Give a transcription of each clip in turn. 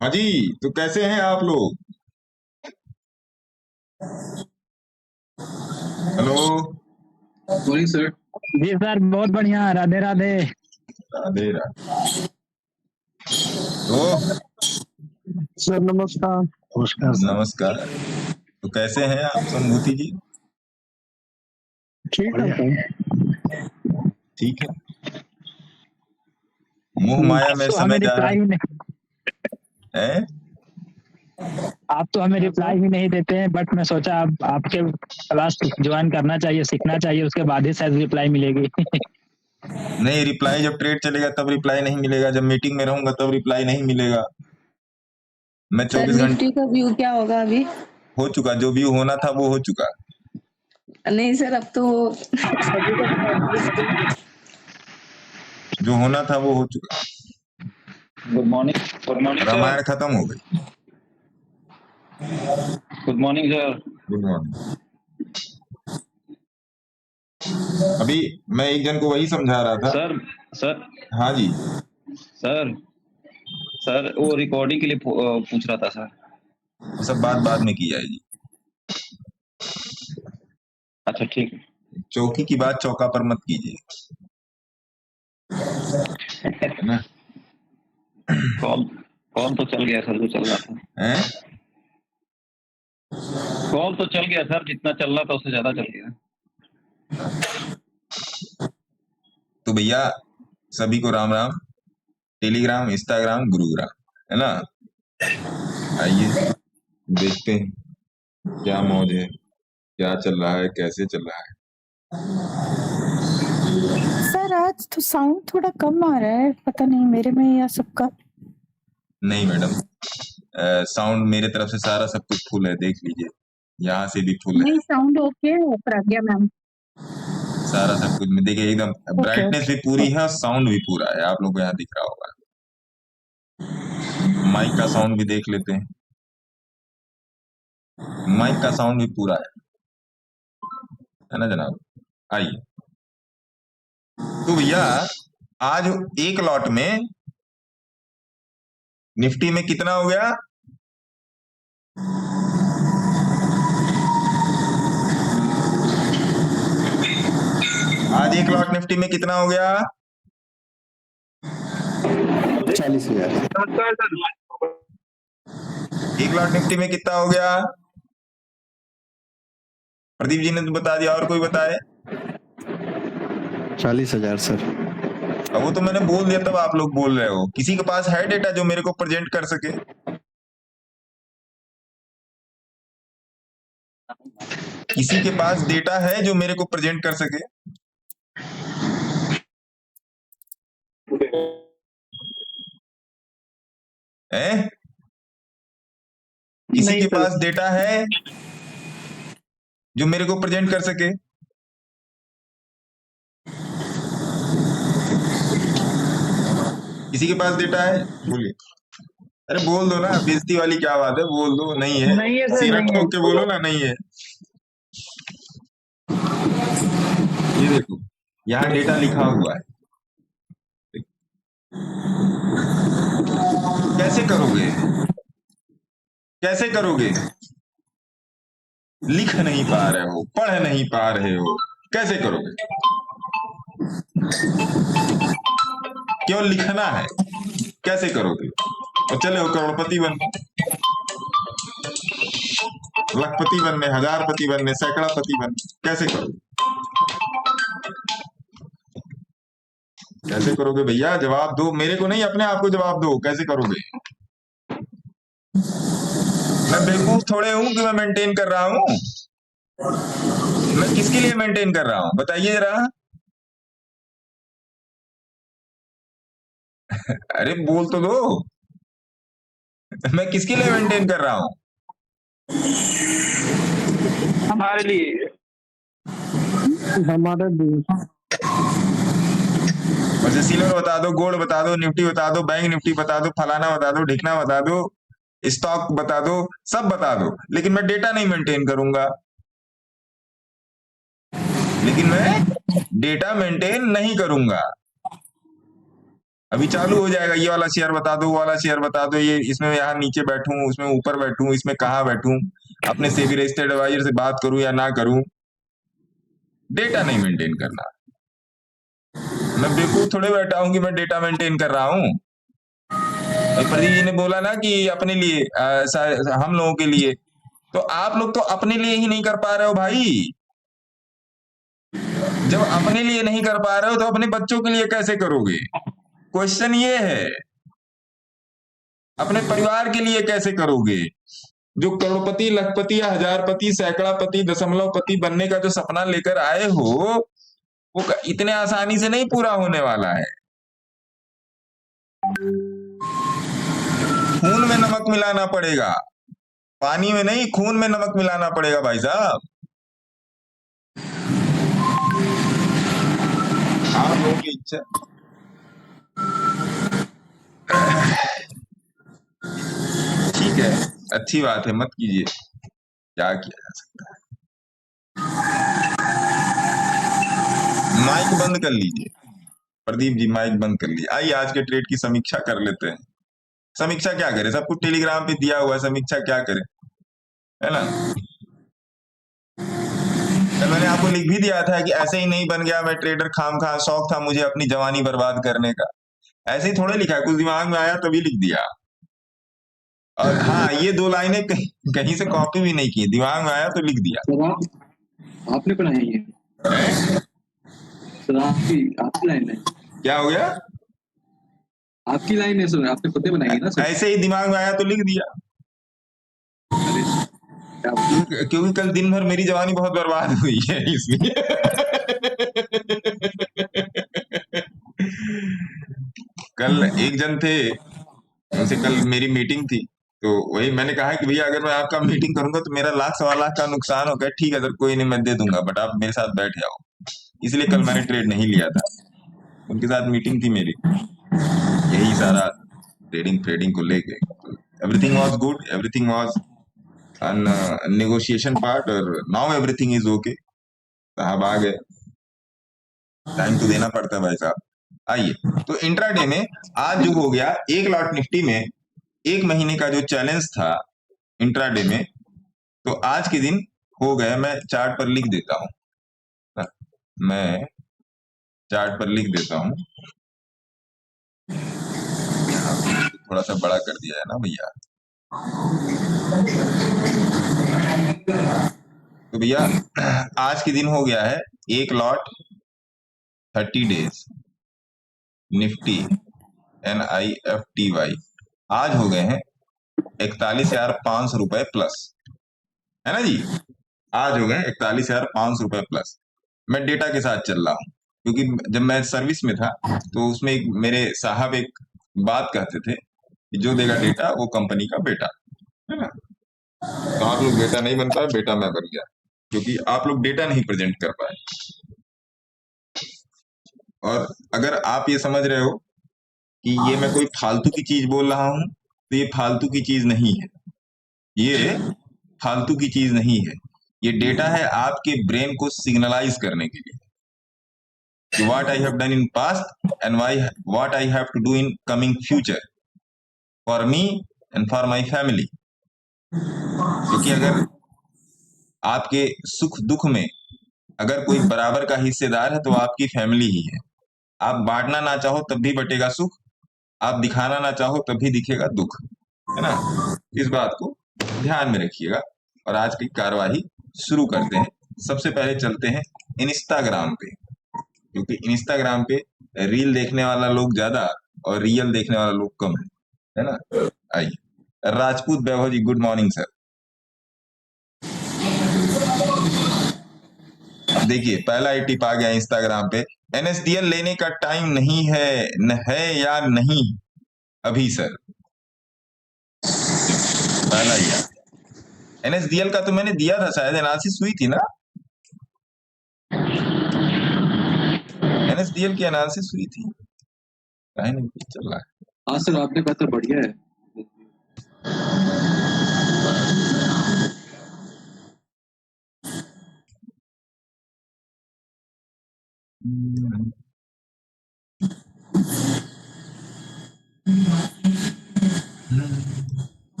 हाँ जी। तो कैसे हैं आप लोग? हेलो। Morning sir. जी सर, बहुत बढ़िया। राधे राधे। राधे राधे। तो सर नमस्कार। नमस्कार सर। नमस्कार। तो कैसे हैं आप संभूति जी? ठीक है सर। ठीक है। मोह माया में तो हमें समय जा रिप्लाई ही नहीं रहा है। आप तो हमें रिप्लाई ही नहीं देते हैं, बट मैं सोचा अब आपके क्लास ज्वाइन करना चाहिए, सीखना चाहिए, उसके बाद ही शायद रिप्लाई मिलेगी। नहीं, रिप्लाई जब ट्रेड चलेगा तब रिप्लाई नहीं मिलेगा, जब मीटिंग में रहूंगा तब रिप्लाई नहीं मिलेगा। मैं सर 24 घंटे निफ्टी का व्यू क्या होगा अभी? हो चुका, जो भी होना था वो हो चुका। नहीं सर, अब तो जो होना था वो हो चुका। Good morning. Good morning Ramayan sir. खत्म हो गई। Good morning sir. Good morning. अभी मैं एक जन को वही समझा रहा था। सर सर हाँ जी। सर सर वो रिकॉर्डिंग के लिए पूछ रहा था सर। वो सब बात बाद में की जाएगी। अच्छा ठीक है। चौकी की बात चौका पर मत कीजिए, है ना? कॉल कॉल तो चल गया सर, जो चल रहा था। हैं? कॉल तो चल गया सर, जितना चल रहा था उससे ज्यादा चल गया। तो भैया सभी को राम राम। टेलीग्राम, इंस्टाग्राम, गुरुग्राम, है ना? आइए देखते हैं क्या मौज है, क्या चल रहा है, कैसे चल रहा है। सर आज तो साउंड थोड़ा कम आ रहा है, पता नहीं मेरे में या सबका। नहीं मैडम, साउंड मेरे तरफ से सारा सब कुछ फुल है, देख लीजिए, यहाँ से भी फुल है, नहीं साउंड ओके है प्रज्ञा मैम। सारा सब कुछ में देखिए, एकदम ब्राइटनेस भी पूरी है और साउंड भी पूरा है, आप लोग को यहाँ दिख रहा होगा। माइक का साउंड भी देख लेते हैं, माइक का साउंड भी पूरा है ना जनाब? आइए। तो भैया आज एक लॉट में निफ्टी में कितना हो गया? आज एक लॉट निफ्टी में कितना हो गया? 40,000। एक लॉट निफ्टी में कितना हो गया? प्रदीप जी ने तो बता दिया, और कोई बताए? 40,000 सर। अब वो तो मैंने बोल दिया, तब आप लोग बोल रहे हो। किसी के पास है डेटा जो मेरे को प्रेजेंट कर सके? किसी के पास डेटा है जो मेरे को प्रेजेंट कर सके? हैं? किसी के पास डेटा है जो मेरे को प्रेजेंट कर सके? किसी के पास डेटा है? बोलिए। अरे बोल दो ना, बेइज्जती वाली क्या बात है, बोल दो। नहीं है? नहीं है सर, सीना नहीं है। ठोक के बोलो ना, नहीं है। ये देखो, यहाँ डेटा लिखा हुआ है। कैसे करोगे? कैसे करोगे? लिख नहीं पा रहे हो, पढ़ नहीं पा रहे हो, कैसे करोगे? केवल लिखना है, कैसे करोगे? और चले हो करोड़पति बनने, लखपति बनने, हजारपति बनने, सैकड़ापति बनने, कैसे करोगे? कैसे करोगे भैया? जवाब दो, मेरे को नहीं, अपने आप को जवाब दो, कैसे करोगे? मैं बेवकूफ थोड़े हूं कि मैं मेंटेन कर रहा हूं। मैं किसके लिए मेंटेन कर रहा हूं बताइए जरा। अरे बोल तो दो, मैं किसके लिए मेंटेन कर रहा हूं? हमारे लिए। हमारे लिए। वैसे सिल्वर बता दो, गोल्ड बता दो, निफ्टी बता दो, बैंक निफ्टी बता दो, फलाना बता दो, ढिकना बता दो, स्टॉक बता दो, सब बता दो, लेकिन मैं डेटा नहीं मेंटेन करूंगा। लेकिन मैं डेटा मेंटेन नहीं करूंगा। अभी चालू हो जाएगा, ये वाला शेयर बता दो, वो वाला शेयर बता दो, ये इसमें यहाँ नीचे बैठूं, उसमें ऊपर बैठूं, इसमें कहाँ बैठूं, अपने सेबी रजिस्टर्ड एडवाइजर से बात करूं या ना करूं। डेटा नहीं मेंटेन करना। मैं बेवकूफ थोड़े बैठा हूं कि मैं डेटा मेंटेन कर रहा हूं। प्रदीप जी ने बोला ना कि अपने लिए हम लोगों के लिए, तो आप लोग तो अपने लिए ही नहीं कर पा रहे हो भाई। जब अपने लिए नहीं कर पा रहे हो तो अपने बच्चों के लिए कैसे करोगे? क्वेश्चन ये है, अपने परिवार के लिए कैसे करोगे? जो करोड़पति, लखपति या हजारपति, सैकड़ापति, दशमलवपति बनने का जो सपना लेकर आए हो, वो इतने आसानी से नहीं पूरा होने वाला है। खून में नमक मिलाना पड़ेगा, पानी में नहीं, खून में नमक मिलाना पड़ेगा भाई साहब। आप लोगों की इच्छा। ठीक है, अच्छी बात है, मत कीजिए, क्या किया जा सकता है। माइक बंद कर लीजिए प्रदीप जी, माइक बंद कर लीजिए। आइए आज के ट्रेड की समीक्षा कर लेते हैं। समीक्षा क्या करें, सब कुछ टेलीग्राम पे दिया हुआ है, समीक्षा क्या करें, है ना। कल मैंने आपको लिख भी दिया था कि ऐसे ही नहीं बन गया मैं ट्रेडर, खाम खा शौक था मुझे अपनी जवानी बर्बाद करने का। ऐसे ही थोड़े लिखा है, कुछ दिमाग में आया तभी लिख दिया। और हाँ, ये 2 लाइनें कहीं से कॉपी भी नहीं की, दिमाग में आया तो लिख दिया। सर आपने बनाई है सर, आपकी लाइन है। क्या हो गया? आपकी लाइन है सर, आपने खुद बनाई है ना सर। ऐसे ही दिमाग में आया तो लिख दिया। क्योंकि कल दिन भर मेरी जवानी बहुत बर्बाद हुई है इसलिए। कल एक जन थे, उनसे कल मेरी मीटिंग थी, तो वही मैंने कहा कि भैया अगर मैं आपका मीटिंग करूंगा तो मेरा 1 सवा लाख का नुकसान हो गया। ठीक है सर, कोई नहीं, मैं दे दूंगा, बट आप मेरे साथ बैठ जाओ। इसलिए कल मैंने ट्रेड नहीं लिया था। उनके साथ मीटिंग थी मेरी, यही सारा ट्रेडिंग को लेके। Everything was good, everything was on negotiation part, और नाउ एवरीथिंग इज ओके। साहब आ गए, टाइम तो देना पड़ता है भाई साहब। आइए, तो इंट्राडे में आज जो हो गया, एक लॉट निफ्टी में 1 महीने का जो चैलेंज था इंट्राडे में, तो आज के दिन हो गया। मैं चार्ट पर लिख देता हूं, मैं चार्ट पर लिख देता हूं, थोड़ा सा बड़ा कर दिया है ना भैया। तो भैया आज के दिन हो गया है एक लॉट 30 डेज निफ्टी NIFTY, आज हो गए हैं 41,500 रुपए प्लस, है ना जी। आज हो गए 41,500 रुपए प्लस। मैं डेटा के साथ चल रहा हूं, क्योंकि जब मैं सर्विस में था तो उसमें मेरे साहब एक बात कहते थे कि जो देगा डेटा वो कंपनी का बेटा, है ना। तो आप लोग बेटा नहीं बन पाए, बेटा मैं बन गया, क्योंकि आप लोग डेटा नहीं प्रेजेंट कर पाए। और अगर आप ये समझ रहे हो कि ये मैं कोई फालतू की चीज बोल रहा हूं, तो ये फालतू की चीज नहीं है, ये फालतू की चीज नहीं है। ये डेटा है आपके ब्रेन को सिग्नलाइज करने के लिए कि what I have done in past and what I have to do in coming future for me and for my family. क्योंकि अगर आपके सुख दुख में अगर कोई बराबर का हिस्सेदार है तो आपकी फैमिली ही है। आप बांटना ना चाहो तब भी बटेगा सुख, आप दिखाना ना चाहो तब भी दिखेगा दुख, है ना। इस बात को ध्यान में रखिएगा। और आज की कार्यवाही शुरू करते हैं। सबसे पहले चलते हैं इंस्टाग्राम पे, क्योंकि इंस्टाग्राम पे रील देखने वाला लोग ज्यादा और रियल देखने वाला लोग कम है ना। आइए, राजपूत वैभव जी, गुड मॉर्निंग सर। देखिए, पहला ही टिप आ गया इंस्टाग्राम पे, NSDL लेने का टाइम नहीं है, न है या नहीं अभी सर। पहला ही NSDL का तो मैंने दिया था, शायद एनालिसिस हुई थी ना, NSDL की एनालिसिस हुई थी, काहे नहीं चल रहा है। हाँ सर, आपने कहा था बढ़िया है।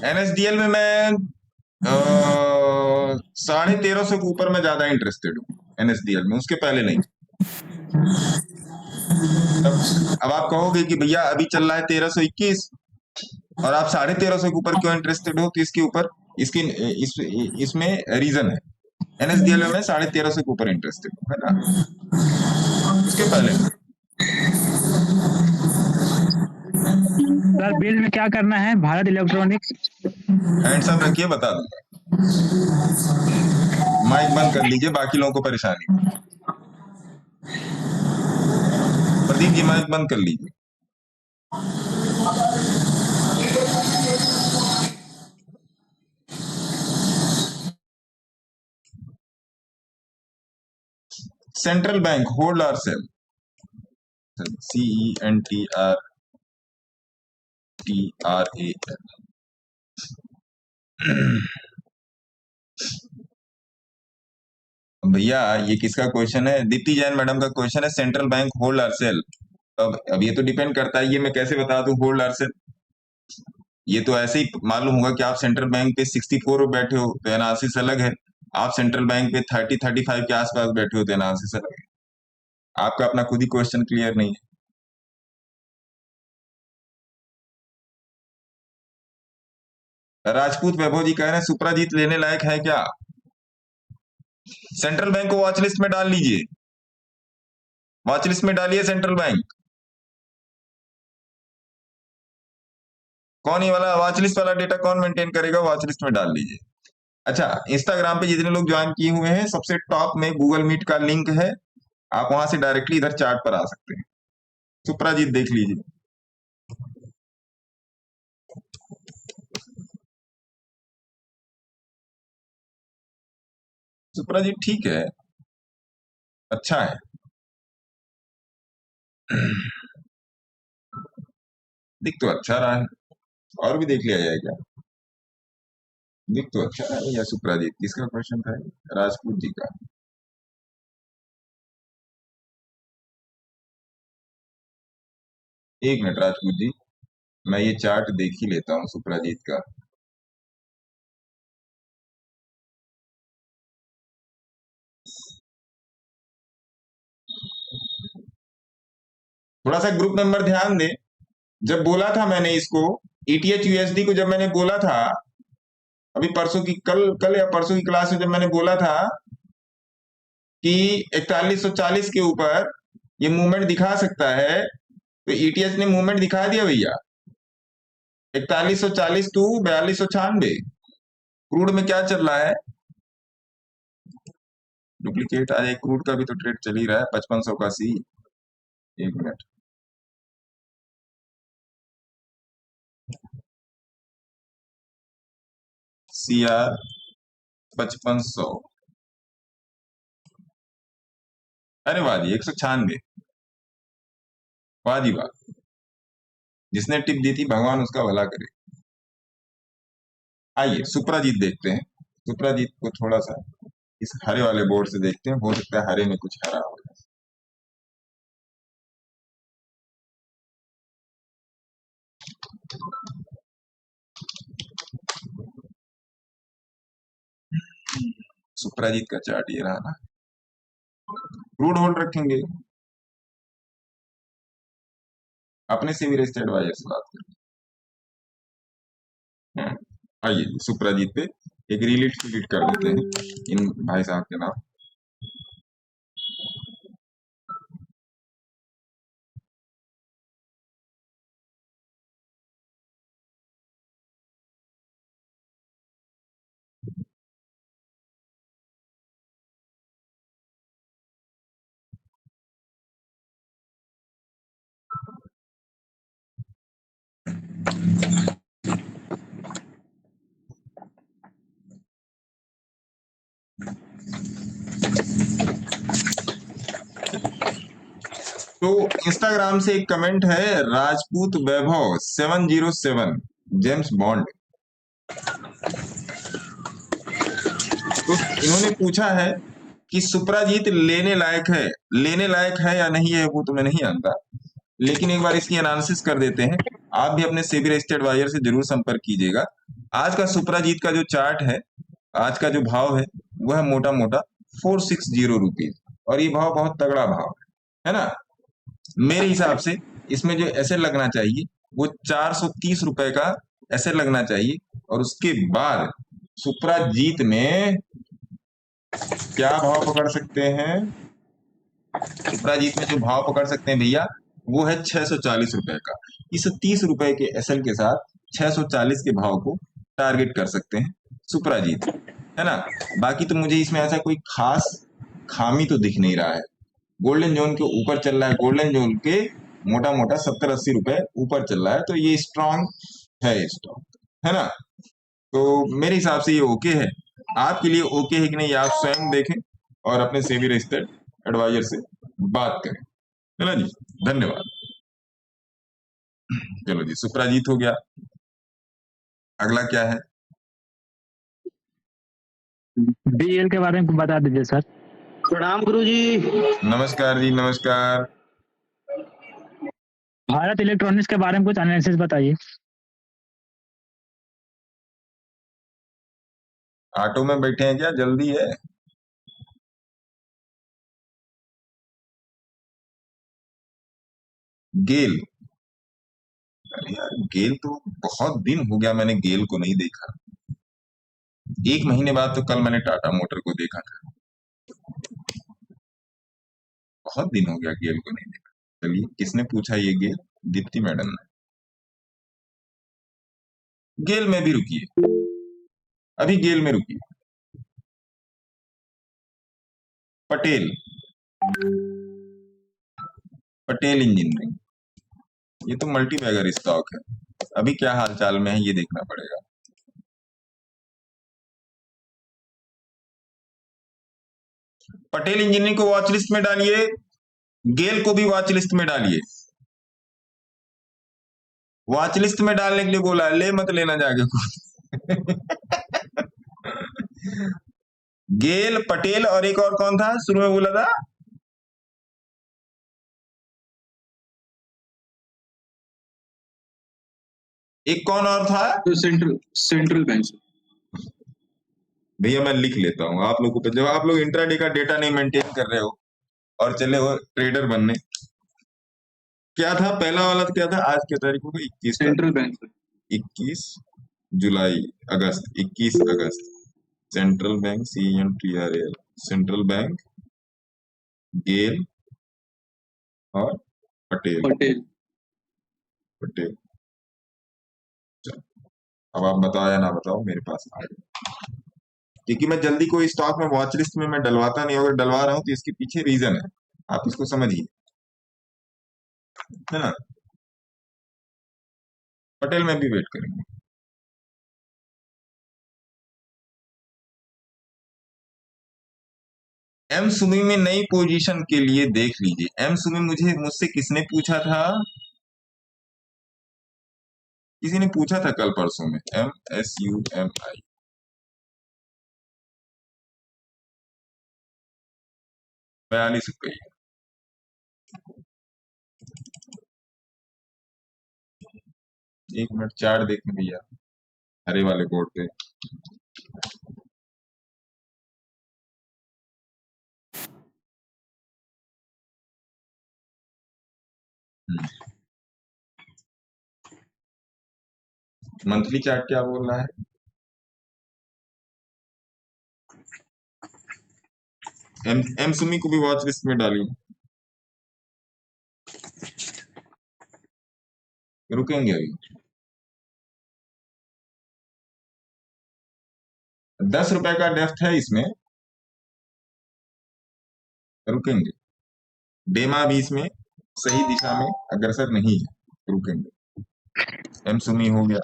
एनएसडीएल में मैं 1350 के ऊपर मैं ज्यादा इंटरेस्टेड हूँ एनएसडीएल में, उसके पहले नहीं। अब आप कहोगे कि भैया अभी चल रहा है 1321 और आप 1350 के ऊपर क्यों इंटरेस्टेड हो, तो इसके ऊपर इसमें रीजन है। एनएसडीएल में मैं 1350 के ऊपर इंटरेस्टेड हूँ, है ना, उसके पहले। सर बिल में क्या करना है? भारत इलेक्ट्रॉनिक्स हैंड्स अप रखिए, बता दूंगा। माइक बंद कर लीजिए, बाकी लोगों को परेशानी। प्रदीप जी माइक बंद कर लीजिए। सेंट्रल बैंक होल्ड और सेल, CENTRAL। भैया ये किसका क्वेश्चन है? दीप्ति जैन मैडम का क्वेश्चन है, सेंट्रल बैंक होल्ड और सेल। अब ये तो डिपेंड करता है, ये मैं कैसे बता दूं होल्ड और सेल? ये तो ऐसे ही मालूम होगा कि आप सेंट्रल बैंक पे 64 बैठे हो तो एनालिसिस अलग है, आप सेंट्रल बैंक पे 30-35 के आसपास बैठे हो तो एनालिसिस अलग है। आपका अपना खुद ही क्वेश्चन क्लियर नहीं है। राजपूत वैभव जी कह रहे हैं सुप्राजीत लेने लायक है क्या? सेंट्रल बैंक को वॉच लिस्ट में डाल लीजिए, वॉच लिस्ट में डालिए सेंट्रल बैंक। कौन ये वाला वॉच लिस्ट वाला डेटा कौन मेंटेन करेगा? वॉच लिस्ट में डाल लीजिए। अच्छा, इंस्टाग्राम पे जितने लोग ज्वाइन किए हुए हैं, सबसे टॉप में गूगल मीट का लिंक है, आप वहां से डायरेक्टली इधर चार्ट पर आ सकते हैं। सुप्राजीत देख लीजिए। सुप्राजीत ठीक है, अच्छा है, दिख तो अच्छा रहा है, और भी देख लिया जाए क्या? दिख तो अच्छा रहा है। या सुप्राजीत किसका क्वेश्चन था? राजपूत जी का। एक मिनट राजपूत जी, मैं ये चार्ट देख ही लेता हूँ सुप्राजीत का। थोड़ा सा ग्रुप मेंबर ध्यान दे, जब बोला था मैंने इसको ETH USD को, जब मैंने बोला था अभी परसों की कल या परसों की क्लास में, जब मैंने बोला था कि 4140 के ऊपर ये मूवमेंट दिखा सकता है, तो ETH ने मूवमेंट दिखा दिया भैया। 4140 टू 4296। क्रूड में क्या चल रहा है? डुप्लीकेट आज, क्रूड का भी तो ट्रेड चल ही रहा है 5500 का सी। एक मिनट, CR 5500, अरे वाह जी 196, वाह जी वाह, जिसने टिप दी थी भगवान उसका भला करे। आइए सुप्राजीत देखते हैं, सुप्राजीत को थोड़ा सा इस हरे वाले बोर्ड से देखते हैं, हो सकता है हरे में कुछ हरा हो जाए। सुप्राजीत का चार्ट ये रहा ना, क्रूड होल्ड रखेंगे, अपने से भी रिस्क एडवाइजर से बात करें। आइए सुप्राजीत पे एक रिलीट कर देते हैं इन भाई साहब के नाम। तो इंस्टाग्राम से एक कमेंट है, राजपूत वैभव 707 जेम्स बॉन्ड। तो इन्होंने पूछा है कि सुप्राजीत लेने लायक है या नहीं है वो तो मैं नहीं जानता, लेकिन एक बार इसकी एनालिसिस कर देते हैं। आप भी अपने सेबी रजिस्टर्ड एडवाइजर से जरूर संपर्क कीजिएगा। आज का सुप्राजीत का जो चार्ट है, आज का जो भाव है वह है मोटा मोटा 460 रुपीज, और ये भाव बहुत तगड़ा भाव है ना। मेरे हिसाब से इसमें जो ऐसे लगना चाहिए वो 430 रुपए का ऐसे लगना चाहिए, और उसके बाद सुप्राजीत में क्या भाव पकड़ सकते हैं, सुप्राजीत में जो भाव पकड़ सकते हैं भैया वो है 640 रुपए का। इस 30 रुपए के एसएल के साथ 640 के भाव को टारगेट कर सकते हैं सुप्राजीत, है ना। बाकी तो मुझे इसमें ऐसा कोई खास खामी तो दिख नहीं रहा है। गोल्डन जोन के ऊपर चल रहा है, गोल्डन जोन के मोटा मोटा 70-80 रुपए ऊपर चल रहा है, तो ये स्ट्रांग है स्टॉक, है ना। तो मेरे हिसाब से ये ओके है। आपके लिए ओके है कि नहीं, आप स्वयं देखें और अपने सेबी रजिस्टर्ड एडवाइजर से बात करें, है ना जी। धन्यवाद। चलो जी, सुप्राजीत हो गया। अगला क्या है? बीएल के बारे में बता दीजिए सर। प्रणाम गुरु जी। नमस्कार जी, नमस्कार। भारत इलेक्ट्रॉनिक्स के बारे में कुछ एनालिसिस बताइए। ऑटो में बैठे हैं क्या, जल्दी है? गेल, अरे यार गेल तो बहुत दिन हो गया, मैंने गेल को नहीं देखा। 1 महीने बाद तो कल मैंने टाटा मोटर को देखा था, बहुत दिन हो गया गेल को नहीं देखा। चलिए, किसने पूछा ये गेल? दीप्ति मैडम ने। गेल में भी रुकिए, अभी गेल में रुकिए। पटेल, पटेल इंजीनियरिंग, ये तो मल्टी बैगर स्टॉक है। अभी क्या हाल चाल में है ये देखना पड़ेगा। पटेल इंजीनियरिंग को वॉच लिस्ट में डालिए, गेल को भी वॉच लिस्ट में डालिए। वॉच लिस्ट में डालने के लिए बोला है, ले मत लेना जाके गेल, पटेल और एक और कौन था शुरू में बोला था? एक कौन और था? तो सेंट्रल बैंक से। भैया मैं लिख लेता हूँ आप लोगों को, जब आप लोग इंट्राडे का डेटा नहीं मेंटेन कर रहे हो और चले हो ट्रेडर बनने। क्या था पहला वाला, क्या था? आज की तारीख को 21 सेंट्रल बैंक से। 21 जुलाई, अगस्त, 21 अगस्त। Central bank, CENTRAL, central bank, GAIL और पटेल। पटेल। पटेल, चलो अब आप बताओ या ना बताओ, मेरे पास आ गया। क्योंकि मैं जल्दी कोई स्टॉक में वॉच लिस्ट में मैं डलवाता नहीं, अगर डलवा रहा हूं तो इसके पीछे रीजन है, आप इसको समझिए, है ना। पटेल में भी वेट करेंगे। एम सुमी में नई पोजीशन के लिए देख लीजिए। एम सुमी मुझसे किसने पूछा था? किसी ने पूछा था कल परसों में, MSUMI 42 रुपये। एक मिनट चार्ट देखने भैया, हरे वाले बोर्ड पे। मंथली चार्ट क्या बोल रहा है? एम सुमी को भी वॉच लिस्ट में डालिए। रुकेंगे अभी, 10 रुपए का डेप्थ है इसमें, रुकेंगे। डेमा भी इसमें सही दिशा में अग्रसर नहीं है, रुकेंगे। एम सुमी हो गया।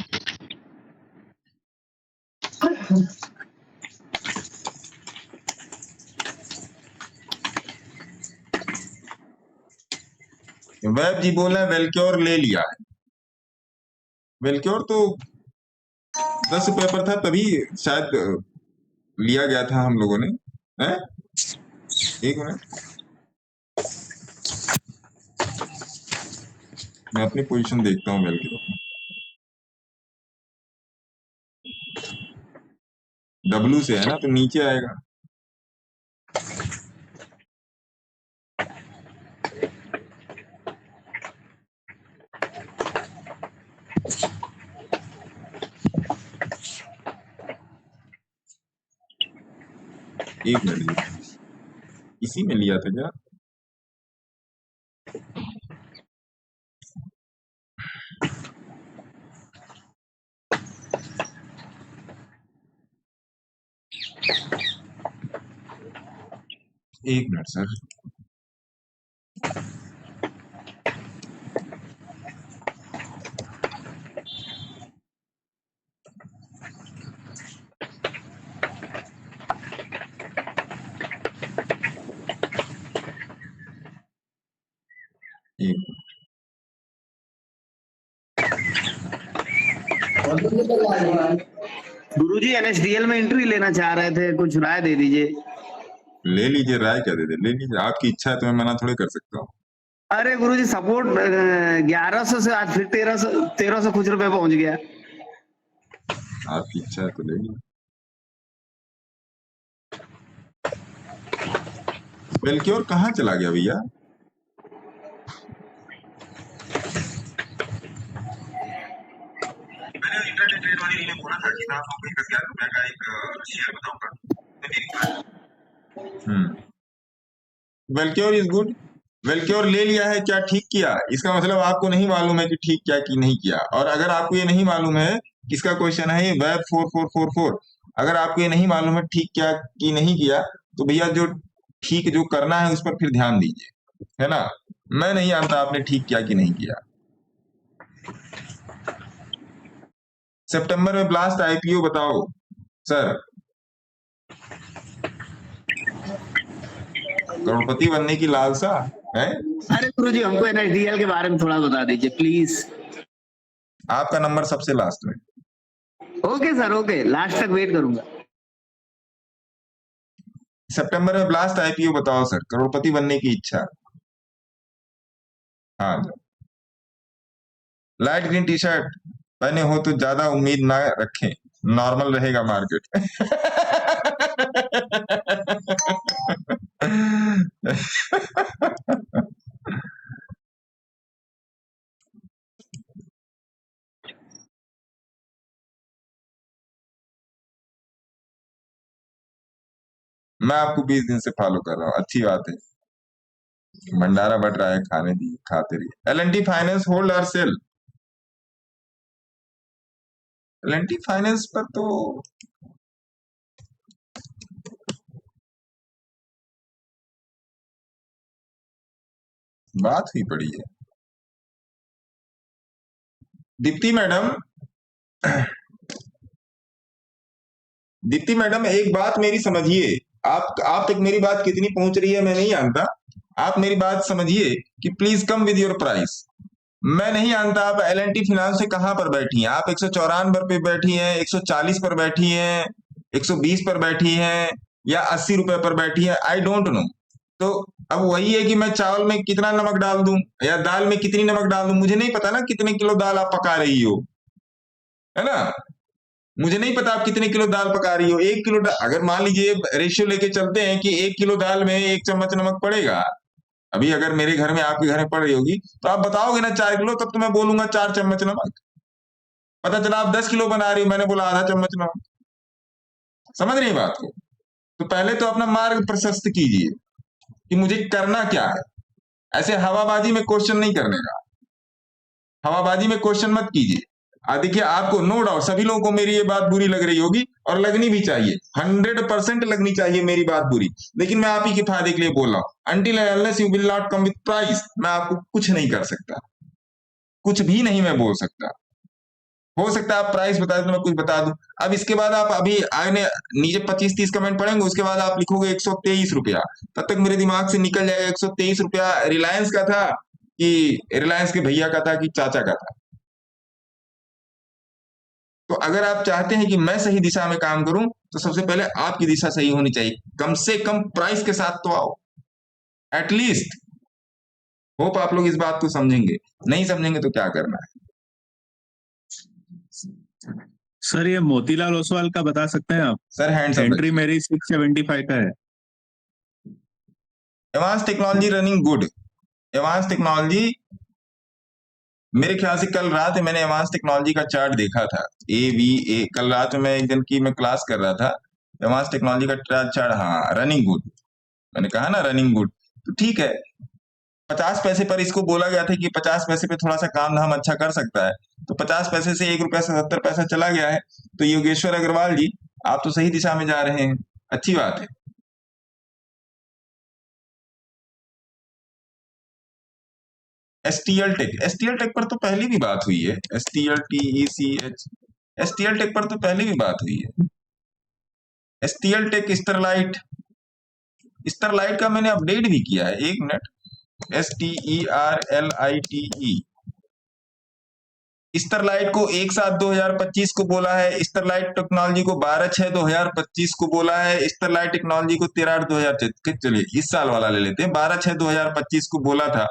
वैब जी बोला वेलक्योर ले लिया है। वेलक्योर तो 10 रुपए पर था तभी शायद लिया गया था हम लोगों ने, है? एक मिनट, मैं अपनी पोजीशन देखता हूँ बेल की। W से है ना, तो नीचे आएगा। एक मिनट, इसी में लिया था क्या? एक मिनट सर, एक गुरुजी एनएसडीएल में एंट्री लेना चाह रहे थे, कुछ राय दे दीजिए। ले लीजिए, राय क्या दे दे, ले लीजिए, आपकी इच्छा है तो मैं मना थोड़ी कर सकता हूँ। अरे गुरुजी सपोर्ट 1100 से आज फिर 1300 कुछ रुपए पहुंच गया। आपकी इच्छा है तो ले लीजिए। बेलक्योर कहाँ चला गया भैया? मैंने इंटरनेट ट्रेड वाली ने बोला था कि मैं आपको 10,000 रुपए का एक शेयर बताऊंगा। वेलक्योर इज गुड। वेलक्योर ले लिया है, क्या ठीक किया? इसका मतलब आपको नहीं मालूम है कि ठीक क्या कि नहीं किया। और अगर आपको ये नहीं मालूम है, किसका क्वेश्चन है ये, वेब 4444, अगर आपको ये नहीं मालूम है ठीक क्या कि नहीं किया, तो भैया जो ठीक जो करना है उस पर फिर ध्यान दीजिए, है ना। मैं नहीं जानता आपने ठीक क्या कि नहीं किया। सितंबर में ब्लास्ट आईपीओ बताओ सर। करोड़पति बनने की लालसा है? अरे गुरुजी हमको एनएसडीएल के बारे में थोड़ा बता दीजिए प्लीज। आपका नंबर सबसे लास्ट में। ओके सर, ओके, लास्ट तक वेट करूंगा। सितंबर में ब्लास्ट आईपीओ बताओ सर, करोड़पति बनने की इच्छा। हाँ, लाइट ग्रीन टी शर्ट पहने हो तो ज्यादा उम्मीद ना रखें, नॉर्मल रहेगा मार्केट। मैं आपको 20 दिन से फॉलो कर रहा हूँ, अच्छी बात है। भंडारा बट रहा है, खाने दी खाते रहिए। एल&टी फाइनेंस होल्ड और सेल? एल&टी फाइनेंस पर तो बात हुई पड़ी है। दीप्ति मैडम, दीप्ति मैडम एक बात मेरी समझिए, आप तक मेरी बात कितनी पहुंच रही है मैं नहीं जानता। आप मेरी बात समझिए कि please come with your price. मैं नहीं जानता आप एल&टी फाइनेंस से कहां पर बैठी हैं। आप 194 पे बैठी हैं, 140 पर बैठी हैं, 120 पर बैठी हैं, या 80 रुपए पर बैठी है, आई डोंट नो। तो अब वही है कि मैं चावल में कितना नमक डाल दूं या दाल में कितनी नमक डाल दूं, मुझे नहीं पता ना कितने किलो दाल आप पका रही हो, है ना। मुझे नहीं पता आप कितने किलो दाल पका रही हो। 1 किलो अगर मान लीजिए रेशियो लेके चलते हैं कि 1 किलो दाल में 1 चम्मच नमक पड़ेगा, अभी अगर मेरे घर में आपके घर में पड़ रही होगी तो आप बताओगे ना 4 किलो, तब तो मैं बोलूंगा 4 चम्मच नमक। पता चला आप 10 किलो बना रही हो, मैंने बोला आधा चम्मच नमक। समझ रही बात को? तो पहले तो अपना मार्ग प्रशस्त कीजिए कि मुझे करना क्या है। ऐसे हवाबाजी में क्वेश्चन नहीं करने का, हवाबाजी में क्वेश्चन मत कीजिए। देखिए आपको नो डाउट सभी लोगों को मेरी ये बात बुरी लग रही होगी और लगनी भी चाहिए, 100% लगनी चाहिए मेरी बात बुरी, लेकिन मैं आप ही के फायदे के लिए बोल रहा हूं। Until unless you will not come with price, मैं आपको कुछ नहीं कर सकता, कुछ भी नहीं मैं बोल सकता। हो सकता है आप प्राइस बता दो, मैं कुछ बता दूं। अब इसके बाद आप अभी आने नीचे 25-30 कमेंट पढ़ेंगे, उसके बाद आप लिखोगे 123 रुपया, तब तक मेरे दिमाग से निकल जाएगा 123 रुपया रिलायंस का था कि रिलायंस के भैया का था कि चाचा का था। तो अगर आप चाहते हैं कि मैं सही दिशा में काम करूं तो सबसे पहले आपकी दिशा सही होनी चाहिए। कम से कम प्राइस के साथ तो आओ, एटलीस्ट। होप आप लोग इस बात को समझेंगे, नहीं समझेंगे तो क्या करना है। सर ये मोतीलाल ओसवाल का बता सकते हैं आप? सर हैंड्स अप एंट्री मेरी 675 का है। Advance technology running good. Advance technology मेरे ख्याल से कल रात में मैंने एडवांस टेक्नोलॉजी का चार्ट देखा था, AVA। कल रात में मैं एक दिन की मैं क्लास कर रहा था, एडवांस टेक्नोलॉजी का चार्ट, हाँ रनिंग गुड। मैंने कहा ना रनिंग गुड, तो ठीक है। 50 पैसे पर इसको बोला गया था कि 50 पैसे पे थोड़ा सा काम धाम अच्छा कर सकता है, तो 50 पैसे से 1 रुपया से 70 पैसा चला गया है। तो योगेश्वर अग्रवाल जी, आप तो सही दिशा में जा रहे हैं, अच्छी बात है। एसटीएल टेक पर तो पहले भी बात हुई है, STLTECH, एसटीएल टेक पर तो पहले भी बात हुई है। STL टेक स्टरलाइट का मैंने अपडेट भी किया है, 1 मिनट। STERLITE स्टरलाइट को 1/7/2025 को बोला है, स्टरलाइट टेक्नोलॉजी को 12/6/2025 को बोला है, स्टरलाइट टेक्नोलॉजी को 13/8/2025, चलिए इस साल वाला ले लेते हैं, 12/6/2025 को बोला था,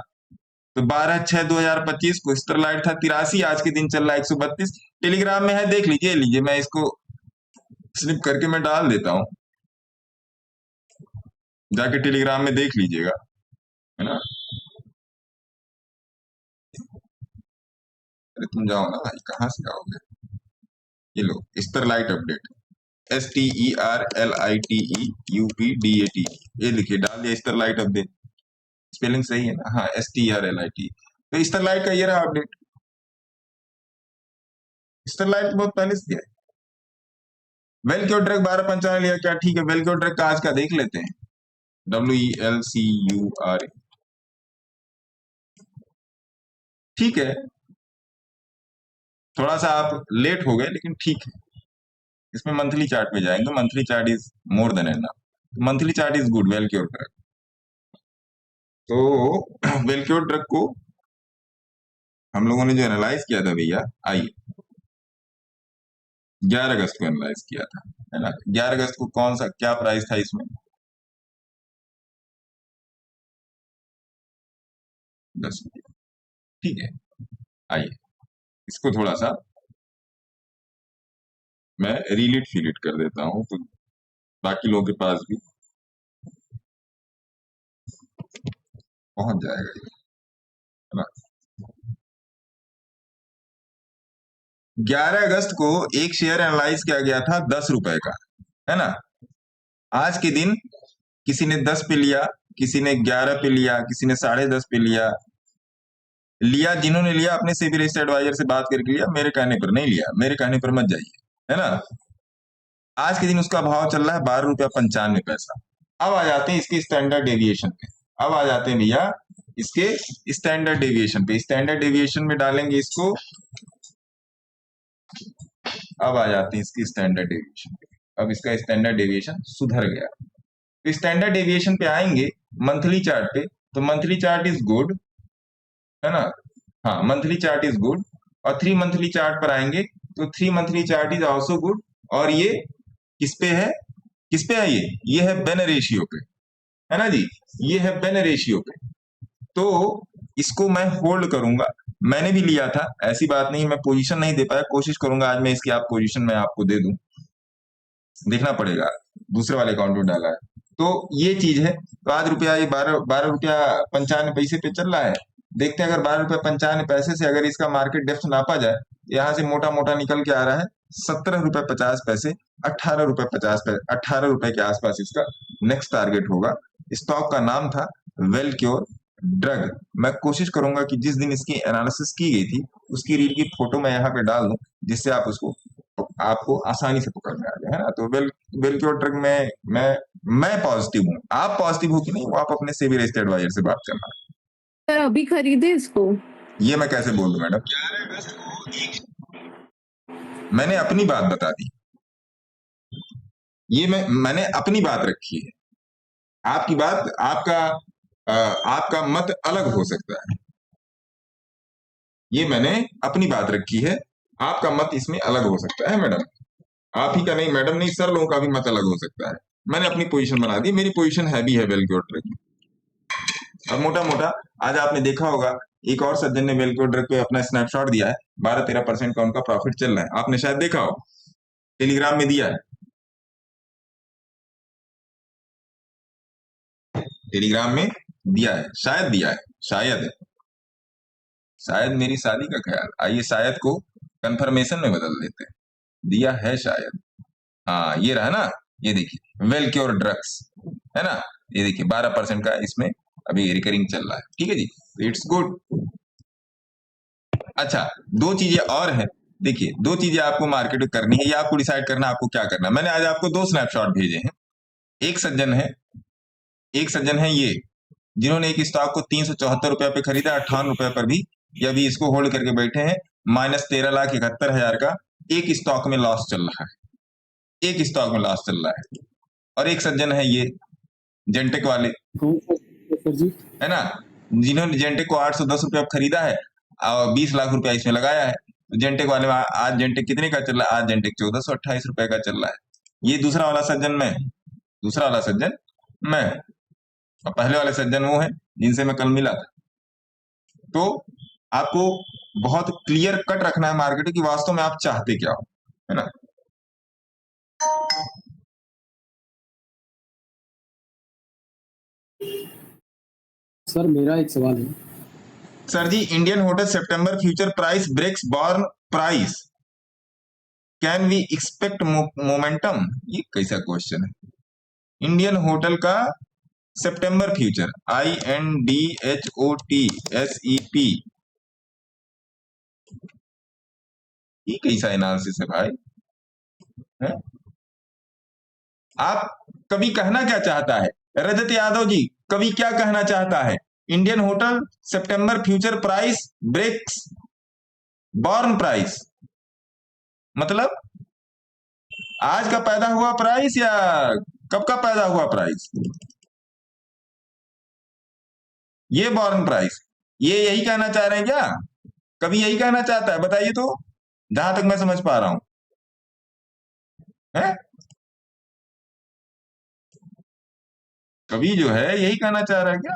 तो 12/6/2025 को स्टरलाइट था 83, आज के दिन चल रहा है 132। टेलीग्राम में है, देख लीजिए, मैं इसको स्लिप करके मैं डाल देता हूं, जाके टेलीग्राम में देख लीजिएगा, है ना। अरे तुम जाओ ना भाई, कहाँ से जाओगे। ये लो स्टरलाइट अपडेट, STERLITEUPDAT, ये लिखिए, डाल दिया स्टरलाइट अपडेट। स्पेलिंग सही है ना, हाँ STERLIT। तो स्टरलाइट का ये रहा अपडेट। स्टरलाइट बहुत पहले से है। वेलक्योर ड्रग 12/55 लिया क्या, ठीक है। वेलक्योर ड्रग का आज का देख लेते हैं, WELCURA, ठीक है। थोड़ा सा आप लेट हो गए, लेकिन ठीक है। इसमें मंथली चार्ट पे जाएंगे, monthly chart is more than enough, monthly chart is good. Wellcure drug, तो वेलक्योर ड्रग को हम लोगों ने जो एनालाइज किया था भैया, आइए 11 अगस्त को एनालाइज किया था, है ना। 11 अगस्त को कौन सा क्या प्राइस था इसमें, 10 रुपये, ठीक है। आइए इसको थोड़ा सा मैं रीलिट फीलिट कर देता हूं, तो बाकी लोगों के पास भी पहुंच जाएगा ये, है ना। 11 अगस्त को एक शेयर एनालाइज किया गया था 10 रुपए का, है ना। आज के दिन किसी ने 10 पे लिया, किसी ने 11 पे लिया, किसी ने 10.5 पे लिया। जिन्होंने लिया अपने सिबिल रिस्क एडवाइजर से बात करके लिया, मेरे कहने पर नहीं लिया, मेरे कहने पर मत जाइए, है ना। आज के दिन उसका भाव चल रहा है 12.95 रुपया। अब आ जाते हैं इसके स्टैंडर्ड डेविएशन पे, अब आ जाते हैं भैया इसके स्टैंडर्ड डेविएशन पे। स्टैंडर्ड डेविएशन में डालेंगे इसको, अब आ जाते हैं इसकी स्टैंडर्ड डेविएशन पे। अब इसका स्टैंडर्ड डेविएशन सुधर गया, तो स्टैंडर्ड डेविएशन पे आएंगे मंथली चार्ट पे, तो मंथली चार्ट इज गुड, है ना। हाँ मंथली चार्ट इज गुड। और 3 मंथली चार्ट पर आएंगे तो 3 monthly chart is also good. और ये किस पे है, ये है बेन रेशियो पे, है ना जी, ये है बेन रेशियो पे। तो इसको मैं होल्ड करूंगा, मैंने भी लिया था, ऐसी बात नहीं मैं पोजीशन नहीं दे पाया, कोशिश करूंगा आज मैं इसकी आप पोजीशन में आपको दे दूं, देखना पड़ेगा, दूसरे वाले अकाउंट में डाला है। तो ये चीज है, तो आज रुपया ये 12 रुपया 95 पैसे पे चल रहा है। देखते हैं अगर 12 रुपया 95 पैसे से अगर इसका मार्केट डेप्थ नापा जाए, यहाँ से मोटा मोटा निकल के आ रहा है 17 रुपए 50 पैसे, 18 रुपए 50 पैसे, 18 रुपए के आसपास इसका नेक्स्ट टारगेट होगा। स्टॉक का नाम था वेलक्योर ड्रग। मैं कोशिश करूंगा कि जिस दिन इसकी एनालिसिस की गई थी उसकी रील की फोटो मैं यहाँ पे डाल दूं, जिससे आप उसको आपको आसानी से पकड़ में आ जाए, है ना। तो वेलक्योर ड्रग में मैं पॉजिटिव हूँ, आप पॉजिटिव हो कि नहीं वो आप अपने सिबिल रिस्क एडवाइजर से बात करना। सर अभी खरीदे इसको? ये मैं कैसे बोल दूं मैडम, मैंने अपनी बात बता दी, ये मैंने अपनी बात रखी है, आपकी बात आपका मत अलग हो सकता है, ये मैंने अपनी बात रखी है, आपका मत इसमें अलग हो सकता है मैडम, आप ही का नहीं मैडम नहीं, सर लोगों का भी मत अलग हो सकता है। मैंने अपनी पोजीशन बना दी, मेरी पोजीशन हैवी है वेलक्योर ड्रग। और मोटा मोटा आज आपने देखा होगा एक और सज्जन ने वेलको ड्रग पे अपना स्नैपशॉट दिया है, 12-13% का उनका प्रॉफिट चल रहा है, आपने शायद देखा हो, टेलीग्राम में दिया है, टेलीग्राम में दिया है, शायद दिया है, शायद मेरी शादी का ख्याल, आइए शायद को कंफर्मेशन में बदल देते हैं, दिया है शायद, हाँ ये रहा ना, ये देखिए वेलक्योर ड्रग्स है ना, ये देखिए 12% का इसमें अभी रिकरिंग चल रहा है, ठीक है जी, इट्स गुड। अच्छा, दो चीजें और हैं, देखिए दो चीजें आपको मार्केट में करनी है, ये आपको डिसाइड करना आपको क्या करना है। मैंने आज आपको दो स्नैपशॉट भेजे हैं, एक सज्जन है ये, जिन्होंने एक स्टॉक को 374 रुपए पे खरीदा, 58 रुपए पर भी, ये अभी इसको होल्ड करके बैठे हैं, -13,71,000 का एक स्टॉक में लॉस चल रहा है, एक स्टॉक में लॉस चल रहा है। और एक सज्जन है ये जेंटेक वाले, है ना, जिन्होंने जेंटेक को 810 रुपए खरीदा है और 20 लाख रुपया इसमें लगाया है। तो जेंटेक वाले आज जेंटेक कितने का चल रहा है? आज जेंटेक 1428 रुपए का चल रहा है। ये दूसरा वाला सज्जन मैं, और पहले वाले सज्जन वो है जिनसे मैं कल मिला था। तो आपको बहुत क्लियर कट रखना है मार्केट की, वास्तव में आप चाहते क्या हो, है ना। सर मेरा एक सवाल है। Sir ji, Indian hotel September future price breaks born price, can we expect momentum? ये कैसा क्वेश्चन है? इंडियन होटल का सितंबर फ्यूचर, INDHOTSEP, ये कैसा एनालिसिस है भाई, है? आप कभी कहना क्या चाहता है रजत यादव जी, कभी क्या कहना चाहता है? Indian hotel September future price breaks born price, मतलब आज का पैदा हुआ प्राइस या कब का पैदा हुआ प्राइस? ये बॉर्न प्राइस, ये यही कहना चाह रहे हैं क्या? कभी यही कहना चाहता है? बताइए तो, जहां तक मैं समझ पा रहा हूं, है? कभी जो है यही कहना चाह रहा है क्या?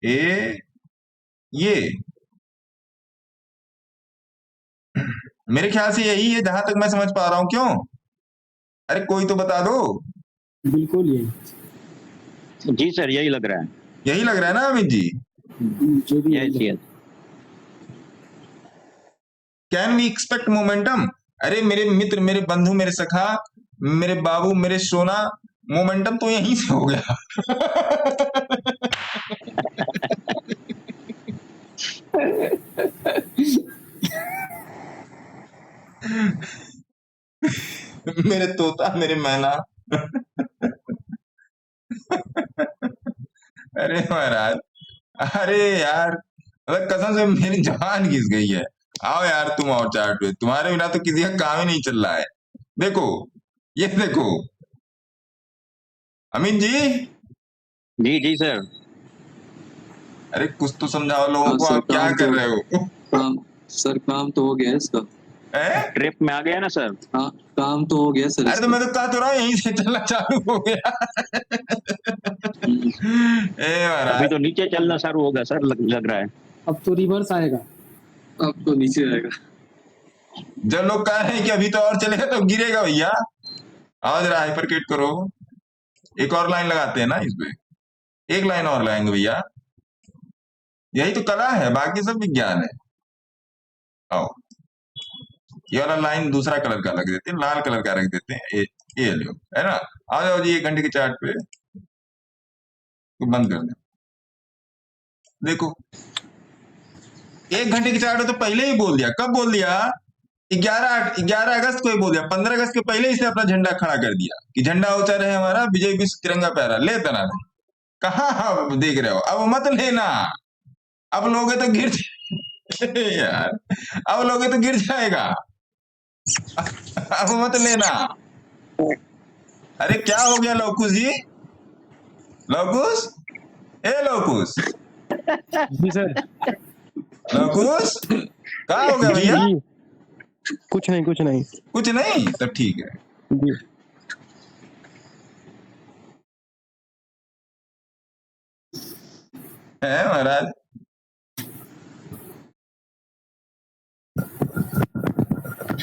ये मेरे ख्याल से यही है, जहां तक मैं समझ पा रहा हूं। क्यों? अरे कोई तो बता दो। बिल्कुल यही। जी सर, यही लग रहा है, यही लग रहा है ना अमित जी? जो भी yes yes. Can we expect momentum? अरे मेरे मित्र, मेरे बंधु, मेरे सखा, मेरे बाबू, मेरे सोना, मोमेंटम तो यहीं से हो गया। मेरे तोता, मेरे मैना। अरे महाराज, अरे यार, कसम से मेरी जान घिस गई है। आओ यार तुम और चार्ट पे, तुम्हारे बिना तो किसी का काम ही नहीं चल रहा है। देखो, ये देखो अमित जी। जी जी सर। अरे कुछ तो समझाओ लोगों को, आप क्या कर रहे हो? सर काम तो हो गया है इसका, ट्रिप में आ गया ना सर। हाँ काम तो हो गया सर। अरे तो मैं तो कह तो रहा हूँ यहीं से चलना चालू हो गया। अभी तो नीचे चलना शुरू होगा सर, लग रहा है। अब तो रिवर्स आएगा, अब तो नीचे आएगा। जब लोग कह रहे हैं कि अभी तो और चलेगा तो गिरेगा भैया। आओ जरा हाइपरकेट करो, एक और लाइन लगाते हैं ना इस पे, एक लाइन और लगाएंगे भैया, यही तो कला है, बाकी सब विज्ञान है। आओ ये वाला लाइन दूसरा कलर का लग देते हैं, लाल कलर का रख देते हैं, ये लो, है ना। आ जाओ जी 1 घंटे के चार्ट पे, तो बंद कर दे। देखो 1 घंटे के चार्ट में तो पहले ही बोल दिया। कब बोल दिया? 11 अगस्त को ही बोल दिया। 15 अगस्त के पहले इसने अपना झंडा खड़ा कर दिया कि झंडा ऊंचा रहे हमारा, विजय विश्व तिरंगा प्यारा। ले तना कहा आप देख रहे हो? अब मत लेना, अब लोगे तो गिर यार, अब लोगे तो गिर जाएगा, अब मत लेना। अरे क्या हो गया लौकुश जी? लौकुश, ए लौकुश, जी सर। लौकुश क्या हो गया भैया? कुछ नहीं कुछ नहीं, तब ठीक है जी। है महाराज।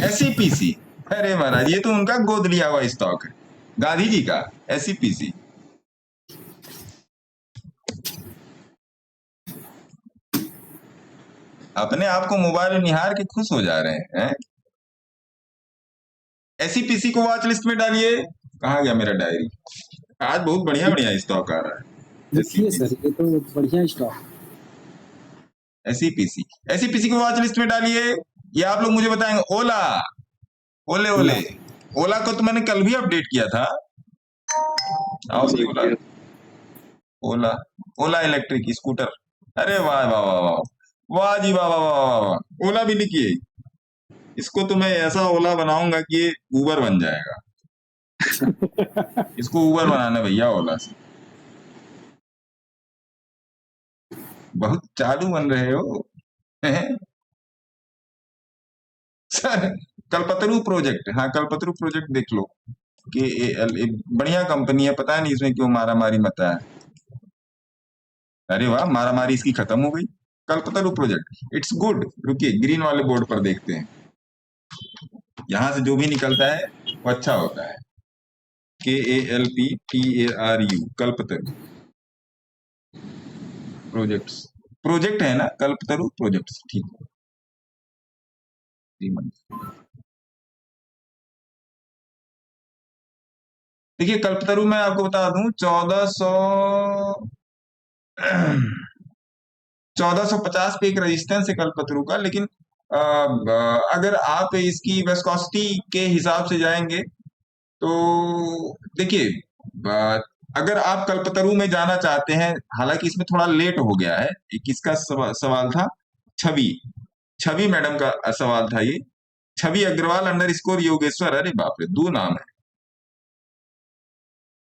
एसईपीसी, अरे महाराज ये तो उनका गोद लिया हुआ स्टॉक है, गांधी जी का एसईपीसी। अपने आप को मोबाइल में निहार के खुश हो जा रहे हैं। एसईपीसी को वॉच लिस्ट में डालिए। कहाँ गया मेरा डायरी? आज बहुत बढ़िया बढ़िया स्टॉक आ रहा है। देखिए सर, ये तो बढ़िया स्टॉक। एसईपीसी, एसईपीसी को वॉच लिस्ट में डालिए। ये आप लोग मुझे बताएंगे। ओला, ओले ओले, ओला को तो मैंने कल भी अपडेट किया था। आओ जी ओला, ओला, ओला इलेक्ट्रिक स्कूटर। अरे वाह वाह वाह वाह वाह जी, वाह वाह वाह वाह। ओला भी लिखिए, इसको तो मैं ऐसा ओला बनाऊंगा कि ये उबर बन जाएगा। इसको उबर बनाना भैया ओला से। बहुत चालू बन रहे हो सर। कल्पतरू प्रोजेक्ट, हाँ कल्पतरू प्रोजेक्ट देख लो कि बढ़िया कंपनी है। पता नहीं इसमें क्यों मारा मारी मता है। अरे वाह, मारा मारी इसकी खत्म हो गई। Kalpataru project it's good. रुकिए ग्रीन वाले बोर्ड पर देखते हैं, यहां से जो भी निकलता है वो अच्छा होता है। KALPTARU, कल्पतरू प्रोजेक्ट्स, प्रोजेक्ट है ना कल्पतरू प्रोजेक्ट्स, ठीक है। देखिए कल्पतरू मैं आपको बता दूं 1450 पे एक रेजिस्टेंस है कल्पतरू का। लेकिन अगर आप इसकी वेस्कोसिटी के हिसाब से जाएंगे तो देखिए, अगर आप कल्पतरू में जाना चाहते हैं, हालांकि इसमें थोड़ा लेट हो गया है। किसका सवाल था? छवि मैडम का सवाल था ये। छवि अग्रवाल _ योगेश्वर। अरे बाप रे, 2 नाम है।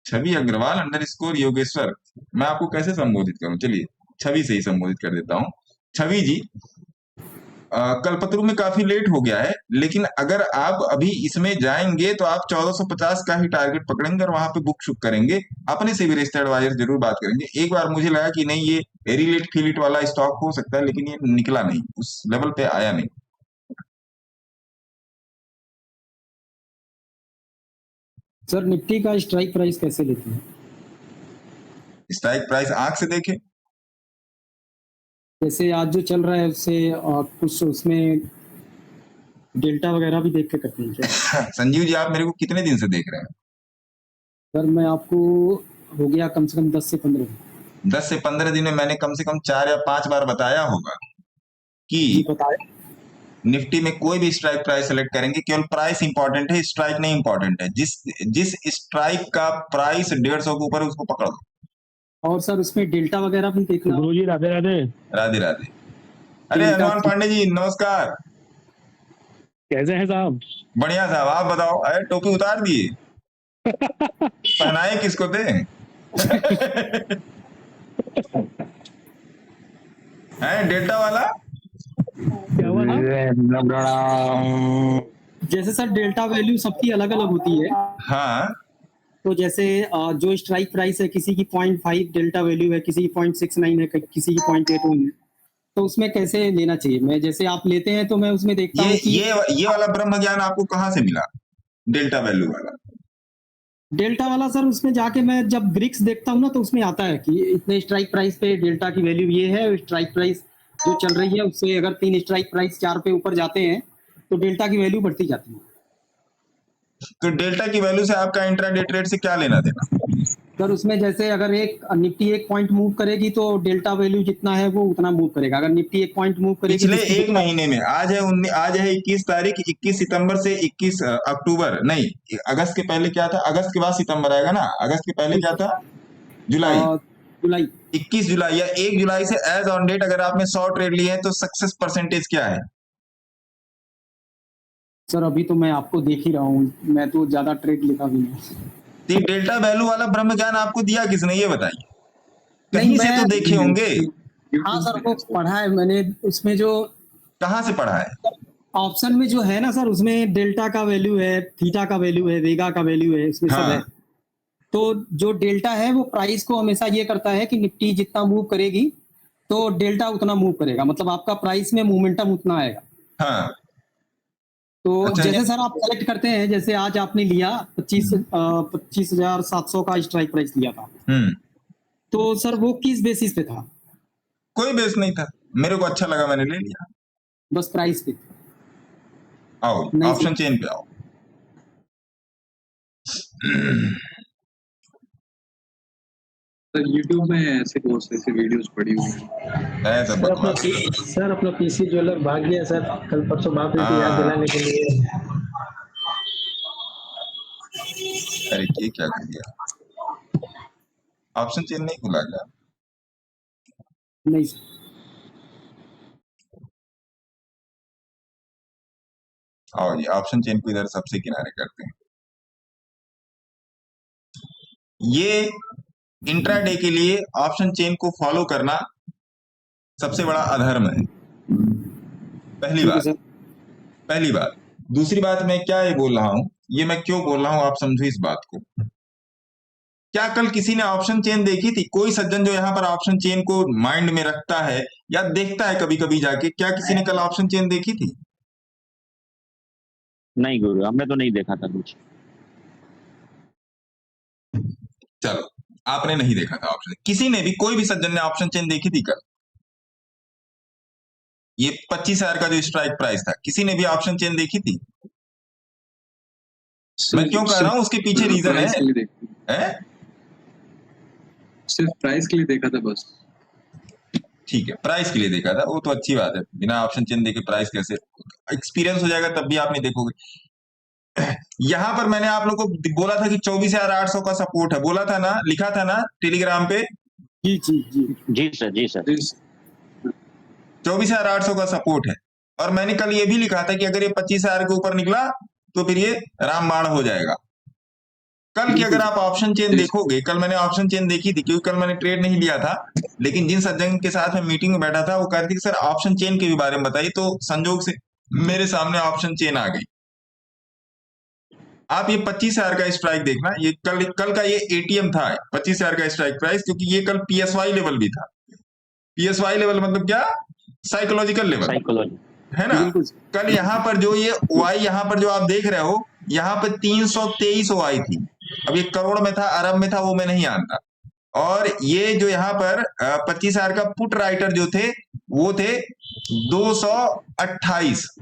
छवि अग्रवाल _ योगेश्वर। मैं आपको कैसे संबोधित करूं? चलिए छवि से ही संबोधित कर देता हूं। छवि जी, कल्पतरू में काफी लेट हो गया है, लेकिन अगर आप अभी इसमें जाएंगे तो आप 1450 का ही टारगेट पकड़ेंगे और वहां पे बुक शुक करेंगे। अपने से भी रजिस्टर्ड एडवाइजर जरूर बात करेंगे। एक बार मुझे लगा कि नहीं ये एरीलेट फीलिट वाला स्टॉक हो सकता है, लेकिन ये निकला नहीं, उस लेवल पे आया नहीं। सर निफ्टी का स्ट्राइक प्राइस कैसे लेते हैं? स्ट्राइक प्राइस आंख से देखें। जैसे आज जो चल रहा है उससे कुछ उसमें डेल्टा वगैरह भी देख के करते हैं क्या? संजीव जी, आप मेरे को कितने दिन से देख रहे हैं? सर मैं आपको हो गया कम से कम 10 से 15 दिन। 10 से 15 दिन में मैंने कम से कम 4 या 5 बार बताया होगा कि बताया। निफ्टी में कोई भी स्ट्राइक प्राइस सेलेक्ट करेंगे, केवल प्राइस इंपॉर्टेंट है, स्ट्राइक नहीं इंपॉर्टेंट है। जिस स्ट्राइक का प्राइस 150 के ऊपर है उसको पकड़ दो। और सर उसमें डेल्टा वगैरह भी देखना। गुरुजी राधे राधे। राधे राधे। अरे हनुमान पांडे जी नमस्कार। कैसे हैं साहब? बढ़िया साहब, आप बताओ। अरे टोपी उतार दिए, पहनाए किसको थे? हैं डेल्टा वाला? क्या हुआ था? जैसे सर डेल्टा वैल्यू सबकी अलग अलग होती है। हाँ, तो जैसे जो स्ट्राइक प्राइस है किसी की 0.5 डेल्टा वैल्यू है, किसी की 0.69 है, किसी की 0.81 है, तो उसमें कैसे लेना चाहिए? मैं जैसे आप लेते हैं तो मैं उसमें देखता हूँ कि ये वाला ब्रह्म ज्ञान आपको कहाँ से मिला? डेल्टा वैल्यू वाला? डेल्टा वाला सर उसमें जाके मैं जब ब्रिक्स देखता हूँ ना तो उसमें आता है कि इतने स्ट्राइक प्राइस पे डेल्टा की वैल्यू ये है। स्ट्राइक प्राइस जो चल रही है उससे अगर 3 स्ट्राइक प्राइस 4 पे ऊपर जाते हैं तो डेल्टा की वैल्यू बढ़ती जाती है। तो डेल्टा की वैल्यू से आपका इंट्राडे ट्रेड से क्या लेना देना? सर उसमें जैसे अगर एक निफ्टी 1 पॉइंट मूव करेगी तो डेल्टा वैल्यू जितना है वो उतना मूव करेगा। अगर निफ्टी 1 पॉइंट मूव करेगी पिछले एक महीने में, आज है 21 तारीख, 21 सितंबर से 21 अक्टूबर नहीं, अगस्त के पहले क्या था? अगस्त के बाद सितंबर आएगा ना। अगस्त के पहले क्या था? जुलाई। 21 जुलाई या 1 जुलाई से एज ऑन डेट अगर आपने 100 ट्रेड लिए हैं तो सक्सेस परसेंटेज क्या है? सर अभी तो मैं आपको देख ही रहा हूँ, मैं तो ज्यादा ट्रेड लेता भी नहीं। डेल्टा वैल्यू वाला ब्रह्म ज्ञान आपको दिया किसने, ये बताइए? कहीं से तो देखे होंगे। हाँ सर वो पढ़ा है मैंने। उसमें जो कहाँ से पढ़ा है? ऑप्शन में जो है ना सर, उसमें डेल्टा का वैल्यू है, थीटा का वैल्यू है, वेगा का वैल्यू है, उसमें सब है। तो जो डेल्टा है वो प्राइस को हमेशा ये करता है कि निफ्टी जितना मूव करेगी तो डेल्टा उतना मूव करेगा, मतलब आपका प्राइस में मोमेंटम उतना आएगा। हाँ तो अच्छा, जैसे ये- सर आप कलेक्ट करते हैं, जैसे आज आपने लिया 25,700 का स्ट्राइक प्राइस लिया था, तो सर वो किस बेसिस पे था? कोई बेस नहीं था, मेरे को अच्छा लगा मैंने ले लिया। बस प्राइस पे? आओ नहीं ऑप्शन सर। चेन पे आओ। सर यूट्यूब में ऐसे बहुत से ऐसे वीडियोस पड़ी हुई हैं। है सब बकवास। सर अपना पीसी ज्वेलर भाग गया सर, कल परसों बाप रे याद दिलाने के लिए। अरे ये क्या कर दिया, ऑप्शन चेन नहीं खुला क्या? नहीं सर। आओ ये ऑप्शन चेन को इधर सबसे किनारे करते हैं। ये इंट्राडे के लिए ऑप्शन चेन को फॉलो करना सबसे बड़ा अधर्म है, पहली ठीक है बात। सर। पहली बात। दूसरी बात, मैं क्या ये बोल रहा हूं, ये मैं क्यों बोल रहा हूं, आप समझो इस बात को। क्या कल किसी ने ऑप्शन चेन देखी थी? कोई सज्जन जो यहाँ पर ऑप्शन चेन को माइंड में रखता है या देखता है कभी कभी जाके, क्या किसी ने कल ऑप्शन चेन देखी थी? नहीं गुरु, हमने तो नहीं देखा था कुछ। चलो आपने नहीं देखा था ऑप्शन, किसी ने भी, कोई भी सज्जन ने ऑप्शन चेन देखी थी कल? ये 25,000 का जो स्ट्राइक प्राइस था, किसी ने भी ऑप्शन चेन देखी थी? मैं क्यों कह रहा हूं, उसके पीछे रीजन प्राइस के लिए है? सिर्फ प्राइस के लिए देखा था बस। ठीक है, प्राइस के लिए देखा था, वो तो अच्छी बात है, बिना ऑप्शन चेन देखे प्राइस कैसे, एक्सपीरियंस हो जाएगा तब भी आप नहीं देखोगे। यहां पर मैंने आप लोगों को बोला था कि 24,800 का सपोर्ट है, बोला था ना, लिखा था ना टेलीग्राम पे? जी जी जी जी सर, जी सर। 24,800 का सपोर्ट है, और मैंने कल ये भी लिखा था कि अगर ये 25,000 के ऊपर निकला तो फिर ये रामबाण हो जाएगा। कल की अगर आप ऑप्शन चेन देखोगे, कल मैंने ऑप्शन चेन देखी थी, क्योंकि कल मैंने ट्रेड नहीं लिया था, लेकिन जिन सज्जन के साथ मैं मीटिंग में बैठा था वो कहते कि सर ऑप्शन चेन के भी बारे में बताइए, तो संजोग से मेरे सामने ऑप्शन चेन आ गई। आप ये 25,000 का स्ट्राइक देखना, ये कल का ये एटीएम था 25,000 का स्ट्राइक प्राइस, क्योंकि ये कल पीएसवाई लेवल भी था। पीएसवाई लेवल मतलब क्या? साइकोलॉजिकल लेवल, साइकोलॉजी है ना? कल यहाँ पर जो ये ओआई यहाँ पर जो आप देख रहे हो, यहाँ पर 323 ओआई थी। अब ये करोड़ में था, अरब में था, वो मैं नहीं जानता। और ये जो यहाँ पर 25,000 का पुट राइटर जो थे वो थे 228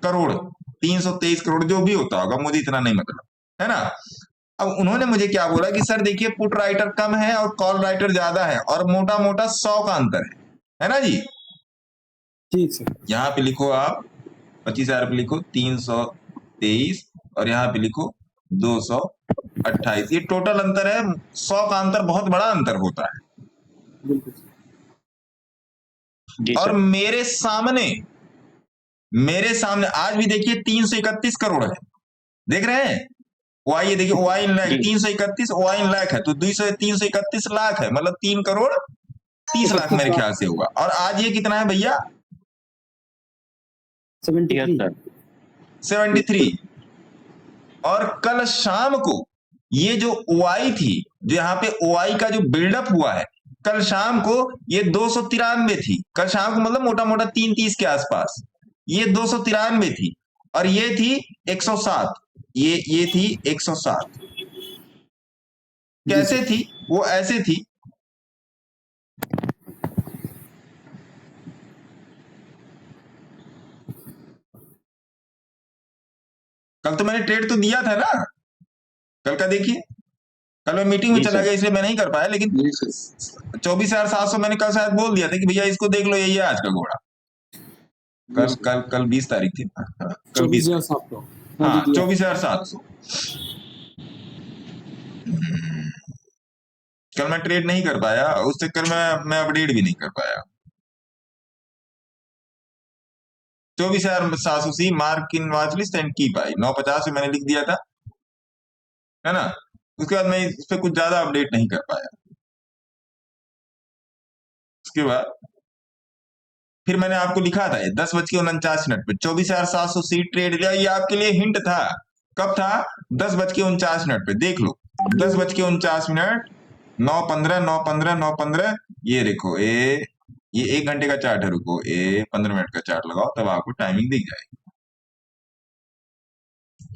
करोड़, 323 करोड़, जो भी होता होगा, मुझे इतना नहीं मतलब, है ना? अब उन्होंने मुझे क्या बोला कि सर देखिए पुट राइटर कम है और कॉल राइटर ज्यादा है, और मोटा मोटा 100 का अंतर है ना जी? ठीक सर। यहाँ पे लिखो आप 25,000 पे लिखो 323, और यहाँ पे लिखो 228, ये टोटल अंतर है। 100 का अंतर बहुत बड़ा अंतर होता है। बिल्कुल। जी और सर। मेरे सामने आज भी देखिए 331 करोड़ है, देख रहे हैं? वाई, ये देखिए वाई इन लाख, 331 वाई इन लाख है, तो 331 लाख है, मतलब 3 करोड़ 30 लाख मेरे ख्याल से होगा। और आज ये कितना है भैया? 73। और कल शाम को ये जो ओआई थी, जो यहाँ पे ओआई का जो बिल्डअप हुआ है, कल शाम को ये 293 थी। कल शाम को मतलब मोटा मोटा 330 के आसपास ये 293 थी, और ये थी 107। ये थी 107। कैसे थी वो? ऐसे थी, कल तो मैंने ट्रेड तो दिया था ना, कल का देखिए, कल मैं मीटिंग में चला गया इसलिए मैं नहीं कर पाया, लेकिन 24,700 मैंने कल शायद बोल दिया था कि भैया इसको देख लो, यही है आज का घोड़ा। कल 20 तारीख थी, कल 20, हाँ 24,700। कल मैं ट्रेड नहीं कर पाया, उस चक्कर में मैं अपडेट भी नहीं कर पाया। 24,700 see mark in watch list and की पाई 950 में मैंने लिख दिया था, है ना? उसके बाद मैं इस पे कुछ ज्यादा अपडेट नहीं कर पाया। उसके बाद फिर मैंने आपको लिखा था 10:49 पे 24,700 सी ट्रेड लिया। ये आपके लिए हिंट था। कब था? 10:49 पे। देख लो 10:49, 9:15, 9:15, 9:15, ये देखो ये 1 घंटे का चार्ट है, रुको, ये 15 मिनट का चार्ट लगाओ तब आपको टाइमिंग दिख जाएगी।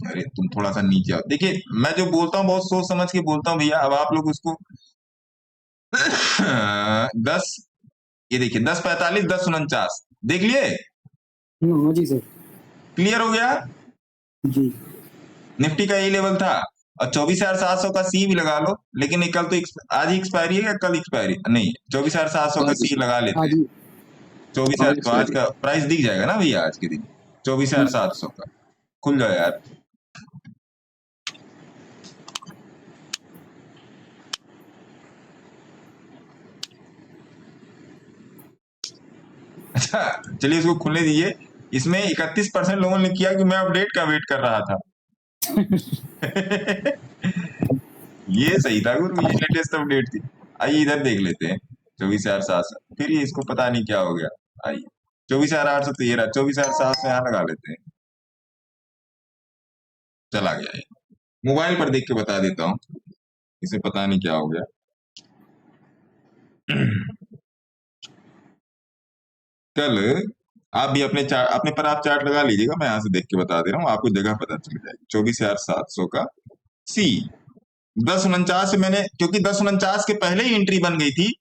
अरे तुम थोड़ा सा नीचे आओ। देखिए मैं जो बोलता हूँ बहुत सोच समझ के बोलता हूँ भैया। अब आप लोग उसको 10, ये देखिए 10:45, 10:49 देख लिए, हाँ जी सर। क्लियर हो गया। जी निफ्टी का यही लेवल था और 24,700 का सी भी लगा लो, लेकिन ये कल तो आज ही एक्सपायरी है या कल एक्सपायरी नहीं, 24,700 का सी लगा लेते हाँ हैं। जी 24,000 तो आज का प्राइस दिख जाएगा ना भैया, आज के दिन 24,700 का खुल जाए यार। अच्छा चलिए इसको खुलने दीजिए। इसमें 31% लोगों ने किया कि मैं अपडेट का वेट कर रहा था। ये सही था गुरु, ये लेटेस्ट अपडेट थी। आइए इधर देख लेते हैं 24,700, फिर ये इसको पता नहीं क्या हो गया। आइए 24,813, 24,700 यहाँ लगा लेते हैं। चला गया ये, मोबाइल पर देख के बता देता हूँ, इसे पता नहीं क्या हो गया। कल आप भी अपने पर आप चार्ट लगा लीजिएगा, मैं यहाँ से देख के बता दे रहा हूँ, आपको जगह पता चल जाएगी। 24,700 का सी 10:49 से मैंने, क्योंकि 10:49 के पहले ही एंट्री बन गई थी,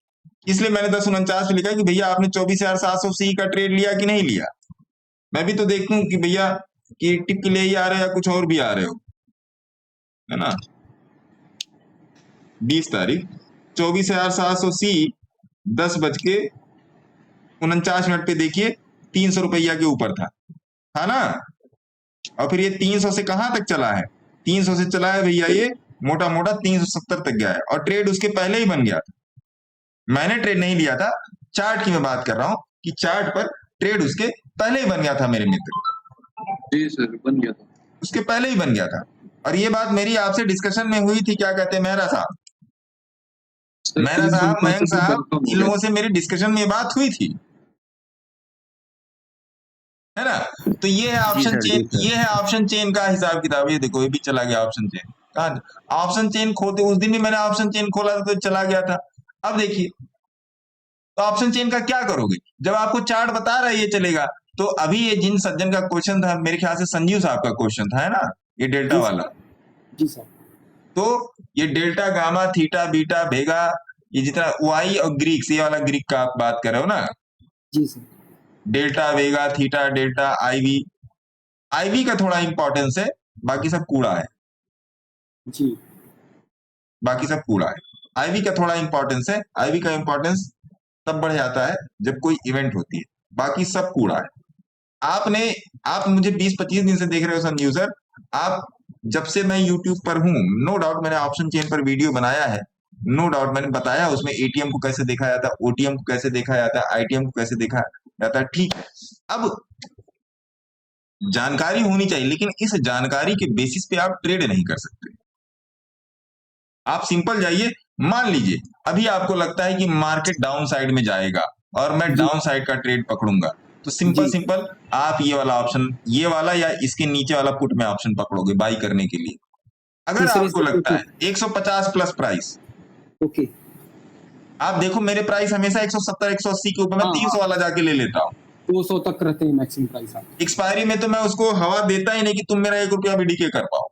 इसलिए मैंने 10:49 पे लिखा कि भैया आपने 24,700 सी का ट्रेड लिया कि नहीं लिया। मैं भी तो देखूं कि भैया कि टिक के लिए ही आ रहे हो या कुछ और भी आ रहे हो, है ना। 20 तारीख 24,700 सी 10:49 पे देखिए 300 रुपया के ऊपर था ना। और फिर ये 300 से कहां तक चला है, 300 से चला है भैया ये मोटा मोटा 370 तक गया है, और ट्रेड उसके पहले ही बन गया था। मैंने ट्रेड नहीं लिया था, चार्ट की मैं बात कर रहा हूं कि चार्ट पर ट्रेड उसके पहले ही बन गया था मेरे मित्र। जी सर बन गया था, उसके पहले ही बन गया था। और ये बात मेरी आपसे डिस्कशन में हुई थी, क्या कहते हैं मेहरा साहब, मयंक साहब, इन लोगों से मेरी डिस्कशन में बात हुई थी, है ना। तो ये है ऑप्शन चेन, ये है ऑप्शन चेन का हिसाब किताब। ये देखो ये भी चला गया ऑप्शन चेन। कहा ऑप्शन चेन खोलते, उस दिन भी मैंने ऑप्शन चेन खोला था तो चला गया था। अब देखिए तो ऑप्शन चेन का क्या करोगे, जब आपको चार्ट बता रहा है ये चलेगा। तो अभी ये जिन सज्जन का क्वेश्चन था, मेरे ख्याल से संजीव साहब का क्वेश्चन था, है ना, ये डेल्टा वाला। जी सर। तो ये डेल्टा, गामा, थीटा, बीटा, भेगा, ये जितना वाई और ग्रीक्स, ये वाला ग्रीक का आप बात कर रहे हो ना। जी सर। डेल्टा, वेगा, थीटा, डेल्टा, आईवी, आईवी का थोड़ा इंपॉर्टेंस है, बाकी सब कूड़ा है। जी बाकी सब कूड़ा है। आईवी का थोड़ा इंपॉर्टेंस है, आईवी का इंपॉर्टेंस तब बढ़ जाता है जब कोई इवेंट होती है, बाकी सब कूड़ा है। आप मुझे 20-25 दिन से देख रहे हो संजीव सर। आप जब से मैं YouTube पर हूं, नो डाउट मैंने ऑप्शन चेन पर वीडियो बनाया है, नो डाउट मैंने बताया उसमें एटीएम को कैसे देखा जाता है, ओटीएम को कैसे देखा जाता है, आईटीएम को कैसे देखा जाता है। ठीक है, अब जानकारी होनी चाहिए, लेकिन इस जानकारी के बेसिस पे आप ट्रेड नहीं कर सकते। आप सिंपल जाइए, मान लीजिए अभी आपको लगता है कि मार्केट डाउन साइड में जाएगा और मैं डाउन साइड का ट्रेड पकड़ूंगा, तो सिंपल आप ये वाला ऑप्शन, ये वाला या इसके नीचे वाला पुट में ऑप्शन पकड़ोगे बाई करने के लिए। अगर आपको लगता है 150 प्लस प्राइस, ओके, आप देखो मेरे प्राइस हमेशा 170 180 के ऊपर, मैं 300 वाला जाके ले लेता हूँ। 200 तक रहते हैं मैक्सिमम प्राइस। आप एक्सपायरी में तो मैं उसको हवा देता ही नहीं कि तुम मेरा 1 रुपया भी डीके कर पाओ।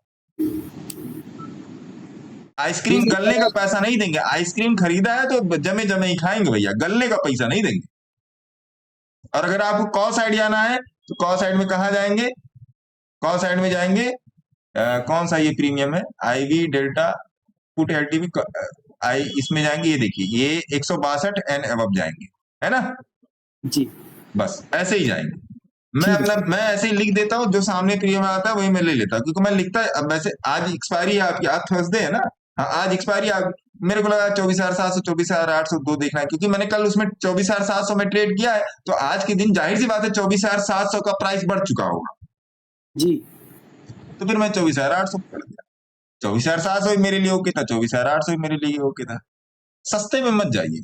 आइसक्रीम गलने का पैसा नहीं देंगे, आइसक्रीम खरीदा है तो जमे जमे ही खाएंगे भैया, गलने का पैसा नहीं देंगे। और अगर आपको कॉल साइड जाना है तो कॉल साइड में कहा जाएंगे, कॉल साइड में जाएंगे, कौन सा ये प्रीमियम है, आईवी, डेल्टा, पुट, एलटीवी, आई, इसमें जाएंगे, ये देखिए ये 162 एंड अबव जाएंगे, है ना जी। बस ऐसे ही जाएंगे। मैं ऐसे ही लिख देता हूँ, जो सामने प्रीमियम आता है वही मैं ले लेता हूँ, क्योंकि मैं लिखता है। अब वैसे आज एक्सपायरी है आपकी, आज थर्सडे है ना, हाँ आज एक्सपायरी मेरे को लगा 24,700 24,802 देखना है, क्योंकि मैंने कल उसमें 24,700 में ट्रेड किया है, तो आज के दिन जाहिर सी बात है 24,700 का प्राइस बढ़ चुका होगा जी। तो फिर मैं 24,800 पकड़ गया। 24,700 मेरे लिए ओके था, 24,800 मेरे लिए ओके था। सस्ते में मत जाइए,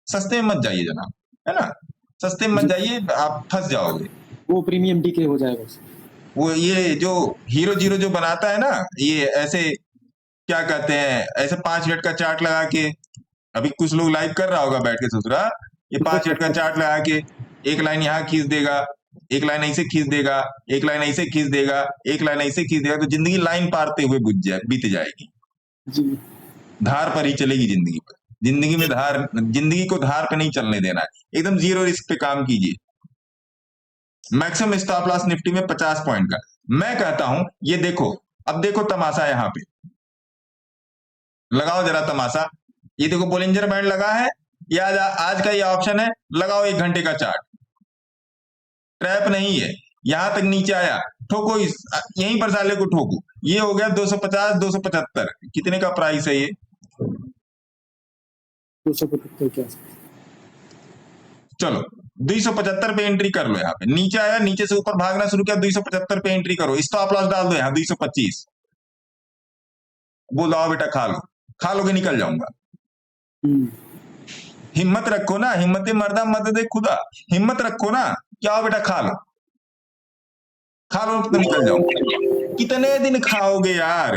सस्ते में मत जाइए जनाब, है ना, सस्ते में मत जाइए, आप फंस जाओगे। वो प्रीमियम डीके हो जाएगा। वो ये जो हीरो जीरो जो बनाता है ना, ये ऐसे क्या कहते हैं, ऐसे 5 मिनट का चार्ट लगा के, अभी कुछ लोग लाइव कर रहा होगा बैठ के, सोच रहा ये 5 मिनट का चार्ट लगा के एक लाइन यहाँ खींच देगा, एक लाइन ऐसे खींच देगा, एक लाइन ऐसे खींच देगा, एक लाइन ऐसे खींच देगा, तो जिंदगी लाइन पारते हुए बीत जाएगी। जी धार पर ही चलेगी जिंदगी पर। जिंदगी में जिंदगी को धार पे नहीं चलने देना है, एकदम जीरो रिस्क पे काम कीजिए। मैक्सिमम स्टॉप लॉस निफ्टी में 50 पॉइंट का। मैं कहता हूं ये देखो, अब देखो तमाशा, यहां पे लगाओ जरा तमाशा। ये देखो बोलिंजर बैंड लगा है, ये आज का ये ऑप्शन है, लगाओ 1 घंटे का चार्ट। ट्रैप नहीं है, यहां तक नीचे आया, ठोको यहीं पर साले को ठोको। ये हो गया 250 275, कितने का प्राइस है ये? 275 क्या? चलो 275 पे एंट्री कर लो। यहाँ पे नीचे आया, नीचे से ऊपर भागना शुरू किया, 275 पे एंट्री करो, स्टॉप लॉस डाल दो यहाँ 225। बोलो आओ बेटा खा लो, खा लोगे निकल जाऊंगा। हिम्मत रखो ना, हिम्मत मर्दा मदद खुदा, हिम्मत रखो ना, क्या आओ बेटा खा लो, खा लो तो निकल जाऊंगा। कितने दिन खाओगे यार,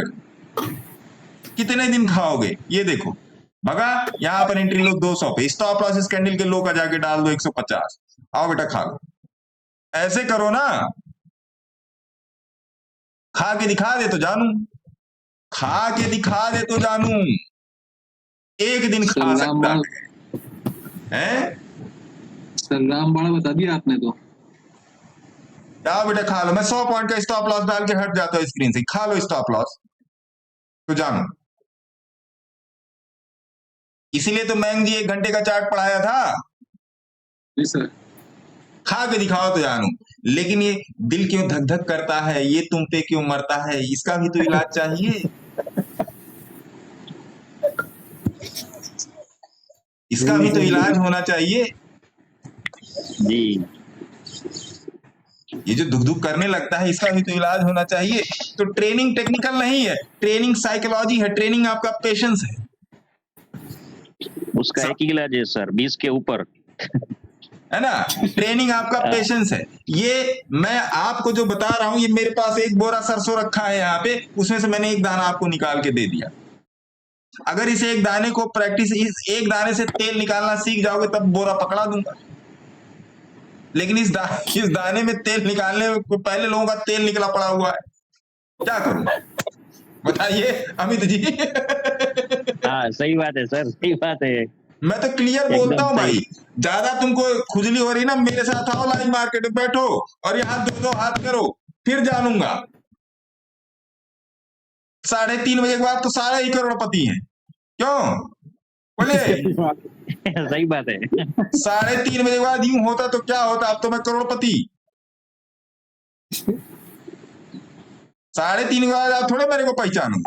कितने दिन खाओगे? ये देखो भगा, यहां पर एंट्री लो 200 पे, स्टॉप लॉस इस कैंडल के लो का जाके डाल दो 150, आओ बेटा खा लो। ऐसे करो ना, खा के दिखा दे तो जानू, खा के दिखा दे तो जानू, एक दिन खा सकता है। सर रामबाड़ा बता दिया आपने तो। आओ बेटा खा लो, मैं 100 पॉइंट का स्टॉप लॉस डाल के हट जाता हूँ स्क्रीन से, खा लो स्टॉप लॉस तो जानो। इसीलिए तो मैंग जी 1 घंटे का चार्ट पढ़ाया था। जी सर। खा के दिखाओ तो जानू। लेकिन ये दिल क्यों धक धक करता है, ये तुम पे क्यों मरता है, इसका भी तो इलाज चाहिए, इसका भी तो इलाज होना चाहिए जी। ये जो दुख दुख करने लगता है, इसका भी तो इलाज होना चाहिए। तो ट्रेनिंग टेक्निकल नहीं है, ट्रेनिंग साइकोलॉजी है, ट्रेनिंग आपका पेशेंस है। उसका एक ही इलाज है सर, 20 के ऊपर, है ना। ट्रेनिंग आपका पेशेंस है। ये मैं आपको जो बता रहा हूं, ये मेरे पास एक बोरा सरसों रखा है यहाँ पे, उसमें से मैंने एक दाना आपको निकाल के दे दिया। अगर इस एक दाने को प्रैक्टिस, इस एक दाने से तेल निकालना सीख जाओगे तब बोरा पकड़ा दूंगा। लेकिन इस दाने में तेल निकालने में पहले लोगों का तेल निकला पड़ा हुआ है, क्या करूं बताइए अमित जी। हाँ सही बात है सर, सही बात है। मैं तो क्लियर बोलता हूँ भाई, ज्यादा तुमको खुजली हो रही ना, मेरे साथ आओ लाइव मार्केट में बैठो और यहाँ 2-2 हाथ करो, फिर जानूंगा। 3:30 बजे के बाद तो सारे ही करोड़पति हैं, क्यों बोले? सही बात है। 3:30 बजे के बाद यूं होता तो क्या होता, अब तो मैं करोड़पति। 3:30 के बाद आप थोड़े मेरे को पहचानो।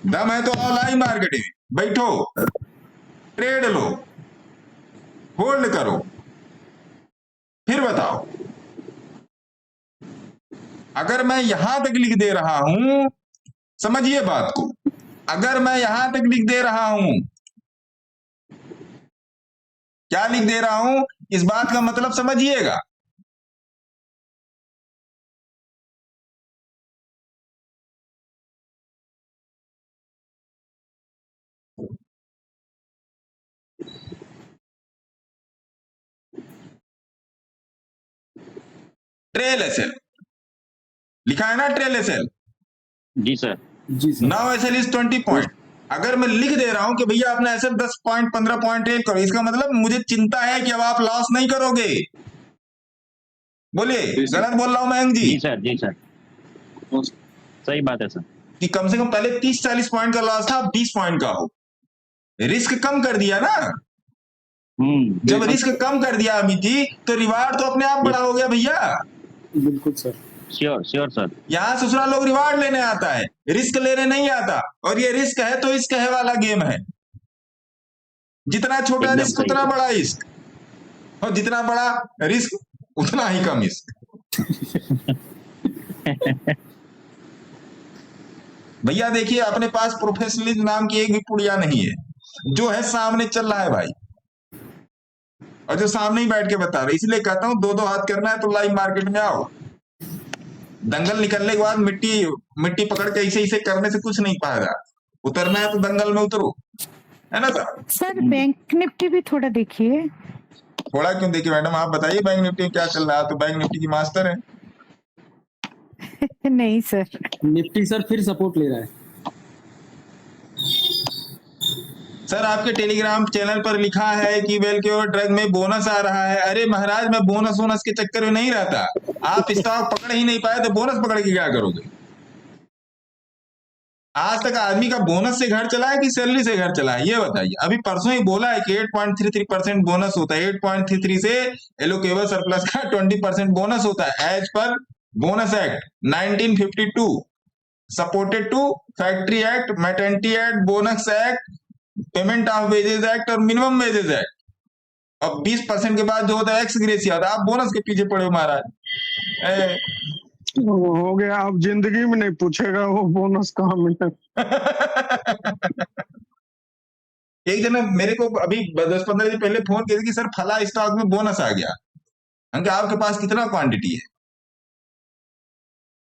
दम है तो आओ लाइव मार्केट में बैठो, ट्रेड लो, होल्ड करो, फिर बताओ। अगर मैं यहां तक लिख दे रहा हूं, समझिए बात को, अगर मैं यहां तक लिख दे रहा हूं, क्या लिख दे रहा हूं, इस बात का मतलब समझिएगा। ट्रेल एसएल लिखा है ना, ट्रेल एसएल। जी सर। जी sir. Now SL is 20 point. अगर मैं लिख दे रहा हूं कि भैया अपना एसएल 10 पॉइंट 15 पॉइंट ट्रेल करो, इसका मतलब मुझे चिंता है कि अब आप लॉस नहीं करोगे। बोलिए गलत बोल रहा हूं मयंक जी? जी सर, जी सर, सही बात है सर। कि कम से कम पहले 30-40 पॉइंट का लॉस था, 20 पॉइंट का हो। रिस्क कम कर दिया ना। जब रिस्क कम कर दिया अमित जी, तो रिवार्ड तो अपने आप बड़ा हो गया भैया। बिल्कुल सर। Sure sure sir. यहाँ ससुराल लोग रिवार्ड लेने आता है, रिस्क लेने नहीं आता। और ये रिस्क है तो इश्क है वाला गेम है। जितना छोटा रिस्क उतना बड़ा इश्क, और जितना बड़ा रिस्क उतना ही कम इश्क। भैया देखिए, अपने पास प्रोफेशनलिज्म नाम की एक भी पुड़िया नहीं है। जो है सामने चल रहा है भाई, और जो सामने ही बैठ के बता रहे। इसलिए कहता हूं 2-2 हाथ करना है तो लाइव मार्केट में आओ। दंगल निकलने के बाद मिट्टी पकड़ के ऐसे करने से कुछ नहीं पाएगा। उतरना है तो दंगल में उतरो। है ना सर? सर बैंक निफ्टी भी थोड़ा देखिए। थोड़ा क्यों देखिए मैडम, आप बताइए बैंक निफ्टी में क्या चल रहा है, तो बैंक निफ्टी की मास्टर है। नहीं सर। निफ्टी सर फिर सपोर्ट ले रहा है। सर आपके टेलीग्राम चैनल पर लिखा है कि वेल क्योर ड्रग में बोनस आ रहा है। अरे महाराज, मैं बोनस वोनस के चक्कर में नहीं रहता। आप स्टॉक पकड़ ही नहीं पाए तो बोनस पकड़ के क्या करोगे? आज तक आदमी का बोनस से घर चला है कि सैलरी से घर चला है, ये बताइए। अभी परसों ही बोला है कि 8.33% बोनस होता है। 8.33 से एलोकेबल सरप्लस का 20% बोनस होता है as per bonus act 1952, supported to factory act, maternity act, bonus act, payment of wages act और मिनिमम वेजेस एक्ट। अब 20% के बाद जो होता है एक्स ग्रेसिया होता है। आप बोनस के पीछे पड़े हो महाराज। हो गया, अब जिंदगी में नहीं पूछेगा वो बोनस कहाँ मिले। एक जन मेरे को अभी 10-15 दिन पहले फोन किया कि सर फला स्टॉक में बोनस आ गया। हम कहा आपके पास कितना क्वांटिटी है?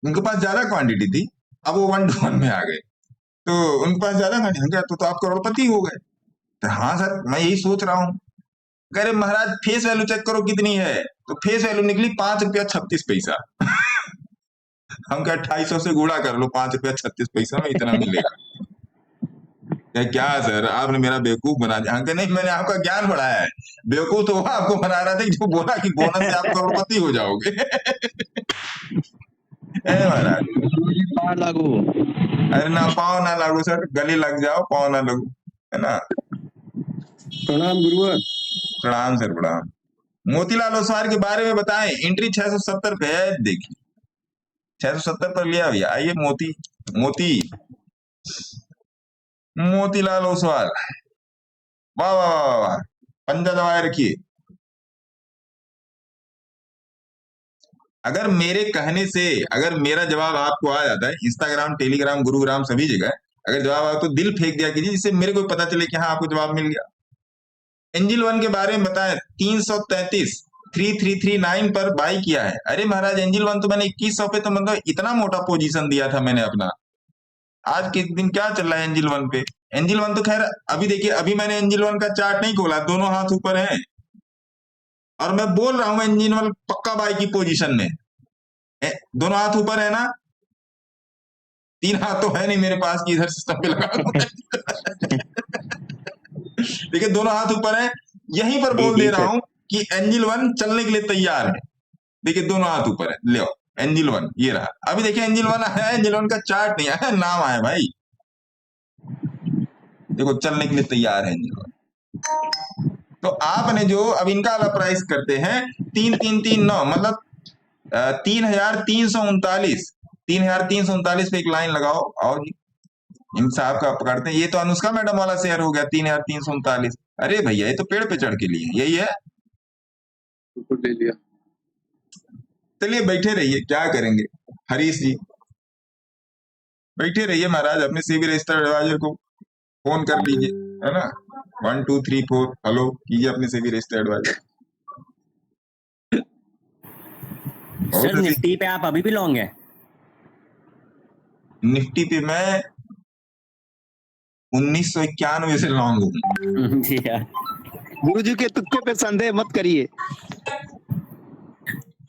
उनके पास ज्यादा क्वांटिटी थी, अब वो 1 to 1 में आ गए, तो उनके पास ज्यादा क्वांटिटी, तो आप करोड़पति हो गए। तो हाँ सर, मैं यही सोच रहा हूँ। कह रहे महाराज फेस वैल्यू चेक करो कितनी है, तो फेस वैल्यू निकली 5 रुपया 36 पैसा। हम क्या 250 से गुणा कर लो, 5 रुपया 36 पैसा में इतना मिलेगा। क्या सर आपने मेरा बेवकूफ बना दिया? हाँ, नहीं मैंने आपका ज्ञान बढ़ाया है। बेवकूफ तो वो आपको बना रहा था जो बोला कि बोनस से आप करोड़पति हो जाओगे। महाराज पार लागू। अरे ना पाँव ना लागू सर, गले लग जाओ, पाँव ना लगू, है ना? प्रणाम गुरुवर। प्रणाम सर, प्रणाम। मोतीलाल ओसवाल के बारे में बताएं। एंट्री 670 पे है, देखिए 670 पर लिया भैया। आइए मोतीलाल ओसवाल, वाह वाह वाह वाह, पंजा दबाए रखिए। अगर मेरे कहने से, अगर मेरा जवाब आपको आ जाता है इंस्टाग्राम, टेलीग्राम, गुरुग्राम सभी जगह, अगर जवाब आया तो दिल फेंक दिया कीजिए, जिससे मेरे को पता चले कि हाँ आपको जवाब मिल गया। एंजिल वन के बारे में बताएं। 333 पर बाई किया है। अरे महाराज एंजिल वन तो मैंने 2100 पे, तो मतलब इतना मोटा पोजीशन दिया था मैंने अपना। आज के दिन क्या चल रहा है एंजिल वन पे? एंजिल वन तो खैर अभी देखिए, अभी मैंने एंजिल वन का चार्ट नहीं खोला, दोनों हाथ ऊपर हैं और मैं बोल रहा हूं एंजिल वन पक्का बाई की पोजीशन में। दोनों हाथ ऊपर है ना? 3 हाथ तो है नहीं मेरे पास कि इधर सिस्टम पे लगा दूं। देखिए दोनों हाथ ऊपर है, यहीं पर बोल दे रहा हूं कि एंजिल वन चलने के लिए तैयार है। देखिए दोनों हाथ ऊपर है, ले एंजिल वन ये रहा। अभी देखिए एंजिल वन है, एंजिल वन का चार्ट नहीं आया, नाम आया भाई। देखो चलने के लिए तैयार है एंजिल वन। तो आपने जो अब इनका वाला प्राइस करते हैं 3339, मतलब 3339 पे एक लाइन लगाओ। आओ जी, इन साहब का पकड़ते हैं। ये तो अनुष्का मैडम वाला शेयर हो गया 3339। अरे भैया ये तो पेड़ पे चढ़ के लिए यही है। तो ले लिया। चलिए बैठे रहिए, क्या करेंगे हरीश जी, बैठे रहिए महाराज। अपने सिविल रजिस्टर एडवाइजर को फोन कर लीजिए, है ना? 1 2 3 4 हेलो कीजिए अपने civil register advisor. Sir Nifty पे आप अभी भी लॉन्ग है? निफ्टी पे मैं 1991 से लॉन्ग हूँ। जी यार। गुरुजी के तुक्के पे संदेह मत करिए।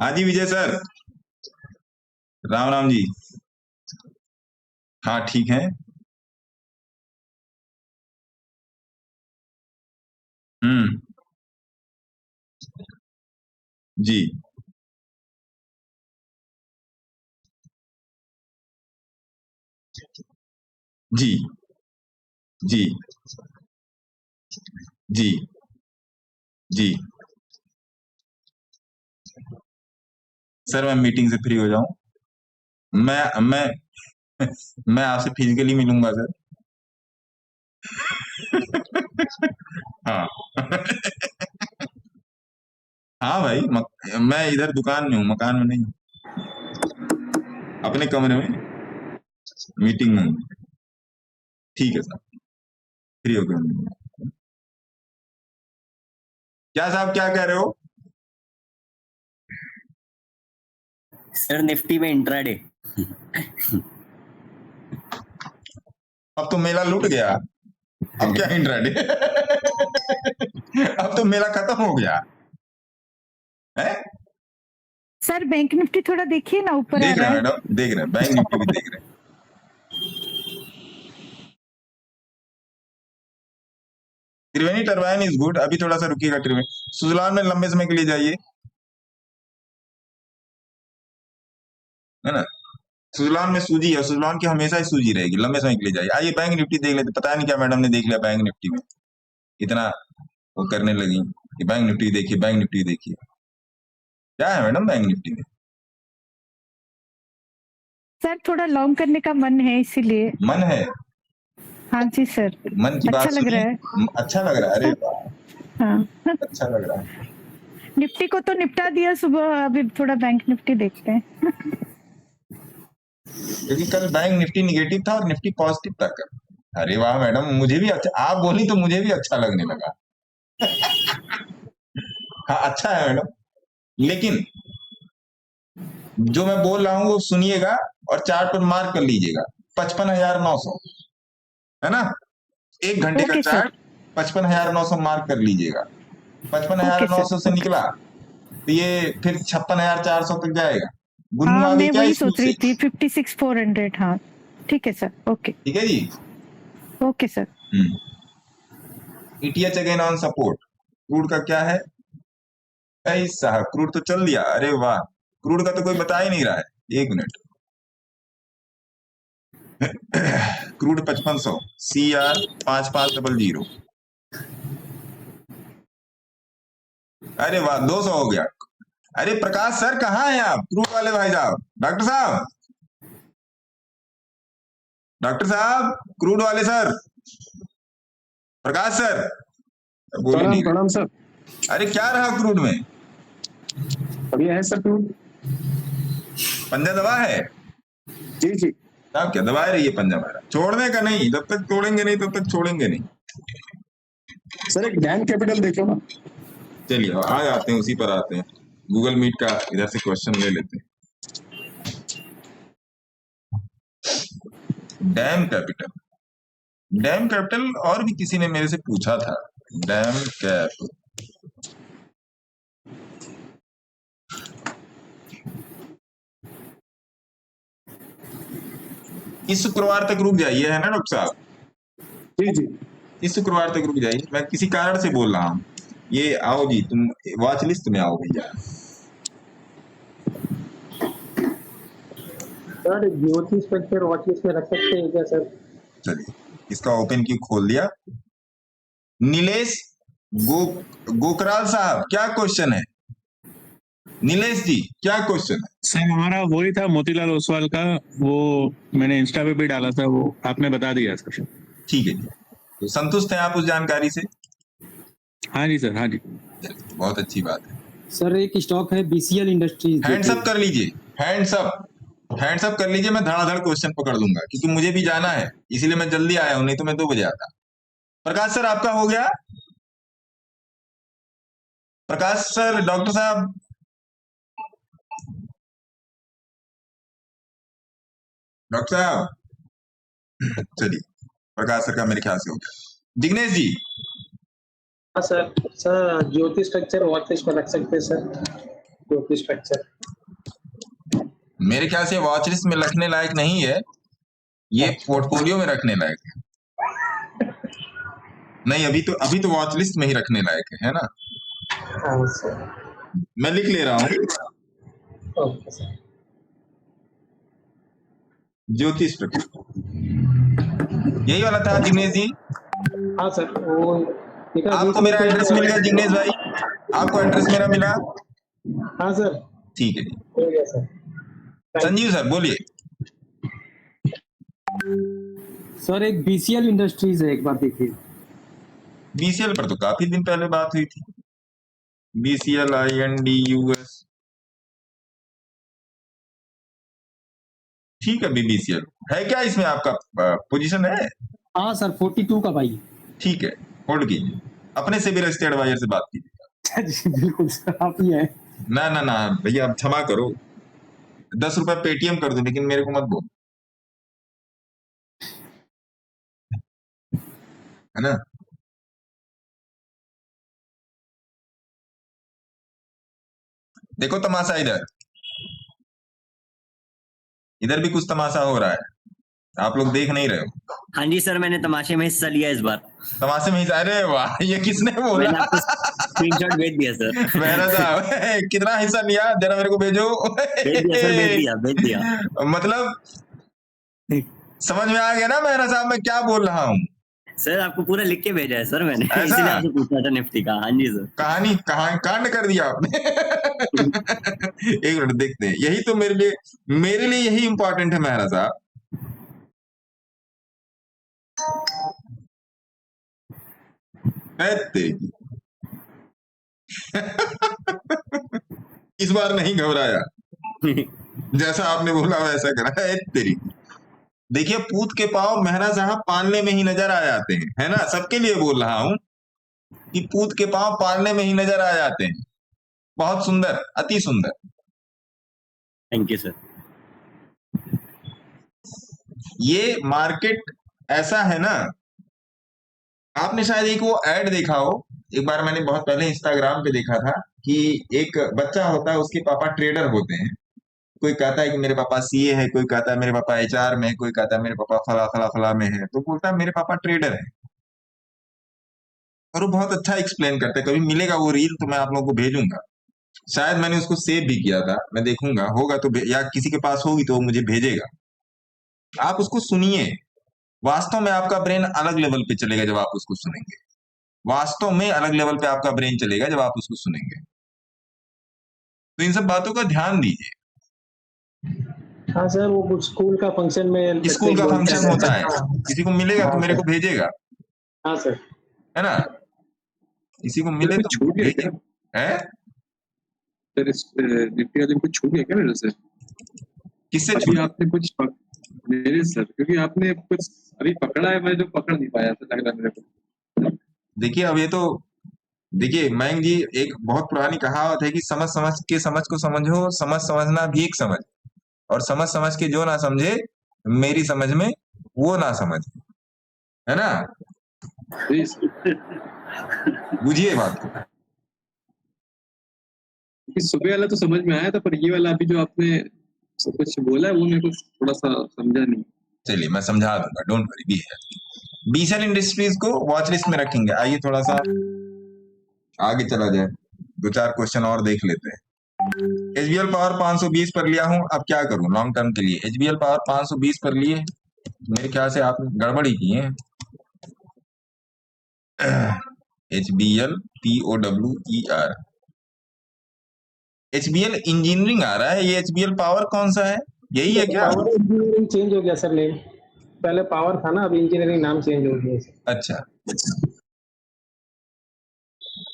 हाँ जी विजय सर, राम राम जी। हाँ ठीक है। जी जी जी जी जी सर मैं मीटिंग से फ्री हो जाऊं, मैं मैं आपसे फिजिकली मिलूंगा सर। हाँ हाँ भाई, मैं इधर दुकान में हूँ, मकान में नहीं हूँ, अपने कमरे में मीटिंग में हूँ। ठीक है सर, फ्री होकर मिलूंगा। क्या साहब क्या कह रहे हो? सर निफ्टी में इंट्राडे। अब तो मेला लूट गया। अब क्या इंट्राडे? अब तो मेला खत्म हो गया है। सर बैंक निफ्टी थोड़ा देखिए ना, ऊपर आ देख रहे रहा हैं है। मैडम, देख रहे हैं, बैंक निफ्टी भी देख रहे हैं। त्रिवेणी टरबाइन इज गुड। अभी थोड़ा सा रुकिएगा। त्रिवेणी सुजलान में लंबे समय के लिए जाइए, है ना। सुजलान में सूजी है, सुजलान की हमेशा ही सूजी रहेगी, लंबे समय के लिए जाइए। आइए बैंक निफ्टी देख लेते। पता नहीं क्या मैडम ने देख लिया बैंक निफ्टी में, इतना वो करने लगी कि बैंक निफ्टी देखिए, बैंक निफ्टी देखिए। क्या है मैडम बैंक निफ्टी में? सर थोड़ा लॉन्ग करने का मन है, इसीलिए। मन है? हाँ जी सर, मन की अच्छा बात लग रहा है। अच्छा लग रहा है। अरे वाह, हाँ अच्छा लग रहा है। निफ्टी को तो निपटा दिया सुबह, अभी थोड़ा बैंक निफ्टी देखते हैं। क्योंकि कल बैंक निफ्टी निगेटिव था और निफ्टी पॉजिटिव था कल। अरे वाह मैडम, मुझे भी अच्छा, आप बोली तो मुझे भी अच्छा लगने लगा। हाँ अच्छा है मैडम, लेकिन जो मैं बोल रहा हूँ वो सुनिएगा और चार्ट पर मार्क कर लीजिएगा। 55,900 है ना, 1 घंटे का ओके सर। चार्ट। 55,900 मार्क कर लीजिएगा। ओके 55,900 से सर। निकला तो ये फिर 56,400 तक जाएगा। गुन्नू हाँ आ गई मैं क्या वही स्कूल सोच रही से? थी, 56,400। हाँ ठीक है सर, ओके ठीक है जी। Okay sir. ETH again on support. Crude का क्या है? ऐसा क्रूड तो चल दिया। अरे वाह, क्रूड का तो कोई बता ही नहीं रहा है। 1 मिनट। Crude 5500, CR 5500। अरे वाह, 200 हो गया। अरे प्रकाश सर कहाँ हैं आप, क्रूड वाले भाई साहब? डॉक्टर साहब, डॉक्टर साहब, क्रूड वाले सर, प्रकाश सर, बोल ही नहीं रहे। प्रणाम सर। अरे क्या रहा क्रूड में? बढ़िया है सर क्रूड। पंजा दबा है? जी जी। आप क्या दबाए रहिए पंजा मेरा, छोड़ने का नहीं। जब तक तोड़ेंगे नहीं तब तक छोड़ेंगे नहीं। सर एक डैम कैपिटल देखो ना। चलिए आ जाते हैं, उसी पर आते हैं। गूगल मीट का इधर से क्वेश्चन ले लेते हैं। डैम कैपिटल, डैम कैपिटल और भी किसी ने मेरे से पूछा था। डैम कैप, इस शुक्रवार तक रुक जाइए, है ना डॉक्टर साहब? जी जी। इस शुक्रवार तक रुक जाइए। मैं किसी कारण से बोल रहा हूँ। ये आओ जी, तुम वॉच लिस्ट में आओ भैया। सर ज्योति स्ट्रक्चर वॉच लिस्ट में रख सकते हैं क्या सर? चलिए इसका ओपन क्यू खोल दिया। नीलेश गोकराल साहब, क्या क्वेश्चन है? नीलेश जी क्या क्वेश्चन है? सर हमारा वही था मोतीलाल ओसवाल का, वो मैंने इंस्टा पे भी डाला था, वो आपने बता दिया सर। ठीक है जी, तो संतुष्ट हैं आप उस जानकारी से? हाँ जी सर, हाँ जी। बहुत अच्छी बात है। सर एक स्टॉक है BCL इंडस्ट्रीज। हैंड्स अप कर लीजिए, हैंड्स अप, हैंड्स अप कर लीजिए। मैं धड़ाधड़ क्वेश्चन पकड़ लूंगा क्योंकि मुझे भी जाना है, इसीलिए मैं जल्दी आया हूं, नहीं तो मैं 2 बजे आता। प्रकाश सर आपका हो गया? प्रकाश सर, डॉक्टर साहब, डॉक्टर साहब, चलिए प्रकाश सर का मेरे ख्याल से हो गया। जिग्नेश जी। हाँ सर, सर ज्योति स्ट्रक्चर वॉच लिस्ट में रख सकते हैं सर। ज्योति स्ट्रक्चर मेरे ख्याल से वॉच लिस्ट में रखने लायक नहीं है, ये पोर्टफोलियो में रखने लायक है। नहीं, अभी तो वॉच लिस्ट में ही रखने लायक है ना? हाँ सर। मैं लिख ले रहा हूँ। Okay sir. ज्योति स्ट्रक्चर यही वाला था जिग्नेश जी? हाँ सर, वो आपको मेरा एड्रेस मिल गया जिग्नेश भाई? आपको एड्रेस मेरा मिला? हाँ सर। ठीक है जी। हो गया सर। संजीव सर बोलिए। सर एक BCL इंडस्ट्रीज है, एक बार देखिए। BCL पर तो काफी दिन पहले बात हुई थी। BCL INDUS, ठीक है। BCL है क्या इसमें आपका पोजीशन है? हाँ सर, 42 का भाई। ठीक है, होल्ड कीजिए। अपने से भी रजिस्टर्ड एडवाइजर से बात कीजिए। जी बिल्कुल सर, आप ही हैं। ना ना ना भैया, अब क्षमा करो। 10 रुपए पेटीएम कर दो, लेकिन मेरे को मत बोल। है ना। देखो तमाशा इधर, इधर भी कुछ तमाशा हो रहा है, आप लोग देख नहीं रहे हो। हाँ जी सर, मैंने तमाशे में हिस्सा लिया इस बार। तमाशे में हिस्सा, अरे वाह, ये किसने बोला? मैंने आपको स्क्रीनशॉट भेज दिया सर। मेहरा साहब कितना हिस्सा लिया जरा मेरे को भेजो। भेज दिया सर, भेज दिया। मतलब समझ में आ गया ना मेहरा साहब मैं क्या बोल रहा हूँ? सर आपको पूरा लिख के भेजा है सर मैंने, ऐसा? इसलिए आपसे पूछा था निफ्टी का। हाँ जी सर। कहानी कांड कर दिया आपने। एक मिनट देखते हैं, यही तो मेरे लिए यही इंपॉर्टेंट है मेहरा साहब। इस बार नहीं घबराया, जैसा आपने बोला वैसा करा है तेरी। देखिए पूत के पांव मेहरा साहब पालने में ही नजर आ जाते हैं, है ना। सबके लिए बोल रहा हूं कि पूत के पांव पालने में ही नजर आ जाते हैं। बहुत सुंदर, अति सुंदर। Thank you sir. ये मार्केट ऐसा है ना, आपने शायद एक वो ऐड देखा हो, एक बार मैंने बहुत पहले इंस्टाग्राम पे देखा था कि एक बच्चा होता है, उसके पापा ट्रेडर होते हैं। कोई कहता है कि मेरे पापा सीए है, कोई कहता है मेरे पापा एचआर में है, कोई कहता है मेरे पापा फला फला फला में है, तो बोलता है मेरे पापा ट्रेडर है। और वो बहुत अच्छा एक्सप्लेन करते हैं। कभी मिलेगा वो रील तो मैं आप लोगों को भेजूंगा, शायद मैंने उसको सेव भी किया था, मैं देखूंगा होगा तो या किसी के पास होगी तो वो मुझे भेजेगा। आप उसको सुनिए, वास्तव में आपका ब्रेन अलग लेवल पे चलेगा जब आप उसको सुनेंगे। वास्तव में अलग लेवल पे आपका ब्रेन चलेगा जब आप उसको सुनेंगे। तो इन सब बातों का ध्यान दीजिए। हाँ सर, वो कुछ स्कूल का फंक्शन में, स्कूल का फंक्शन होता है, किसी को मिलेगा तो मेरे को भेजेगा। हाँ सर, है ना, किसी को मिले तो भेजे। है सर इस निफ्टी वाले कुछ छूट गया क्या मेरे से? किससे अभी आपने कुछ मेरे सर, क्योंकि आपने कुछ अभी पकड़ा है, मैं जो पकड़ नहीं पाया था, लग रहा मेरे को। देखिए अब ये तो देखिए मैंग जी, एक बहुत पुरानी कहावत है कि समझ समझ के समझ को समझो, समझ समझना भी एक समझ, और समझ समझ के जो ना समझे मेरी समझ में वो ना समझ, है ना। बुझिए बात को। सुबह वाला तो समझ में आया था, पर ये वाला अभी जो आपने सब कुछ बोला है वो मेरे को थोड़ा सा समझा नहीं। चलिए मैं समझा दूंगा, डोंट वरी, बी है। बीएसएल इंडस्ट्रीज को वॉच लिस्ट में रखेंगे। आइए थोड़ा सा आगे चला जाए, दो चार क्वेश्चन और देख लेते हैं। एचबीएल पावर 520 पर लिया हूं, अब क्या करूं लॉन्ग टर्म के लिए? एचबीएल पावर 520 पर लिए, मेरे ख्याल से आपने गड़बड़ ही की है। HBL POWER, HBL इंजीनियरिंग आ रहा है, ये HBL पावर कौन सा है? यही है क्या? पावर इंजीनियरिंग चेंज हो गया सर नेम, पहले पावर था ना, अभी इंजीनियरिंग नाम चेंज हो गया। अच्छा,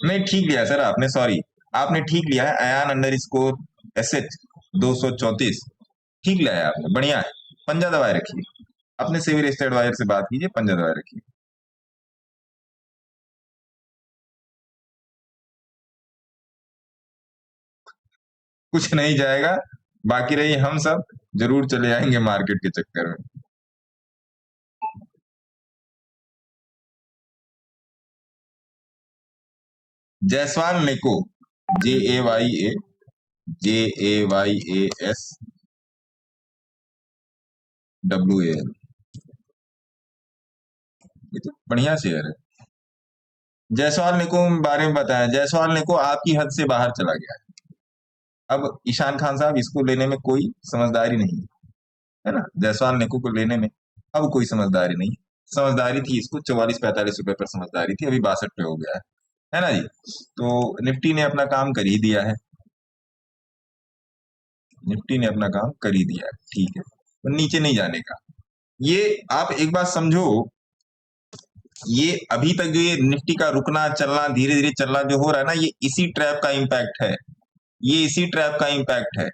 नहीं ठीक लिया सर आपने, सॉरी आपने ठीक लिया है। अयान अंडरस्कोर SH 234 ठीक लिया है आपने, बढ़िया है। पंजा दबाए रखिए, अपने सिविल एस्टेट एडवाइजर से बात कीजिए, पंजा दबाए रखिए। कुछ नहीं जाएगा, बाकी रही हम सब जरूर चले आएंगे मार्केट के चक्कर में। जायसवाल नेको, JAYAS WAL, ये तो बढ़िया शेयर है। जायसवाल नेको बारे में बताया, जायसवाल नेको आपकी हद से बाहर चला गया है। अब ईशान खान साहब इसको लेने में कोई समझदारी नहीं है ना, जायसवाल नेको को लेने में अब कोई समझदारी नहीं। समझदारी थी इसको 44-45 रुपए पर समझदारी थी, अभी 62 पे हो गया है ना जी। तो निफ्टी ने अपना काम कर ही दिया है, निफ्टी ने अपना काम कर ही दिया है, ठीक है, तो नीचे नहीं जाने का। ये आप एक बात समझो, ये अभी तक जो ये निफ्टी का रुकना चलना धीरे धीरे चलना जो हो रहा है ना, ये इसी ट्रैप का इम्पैक्ट है, ये इसी ट्रैप का इम्पैक्ट है।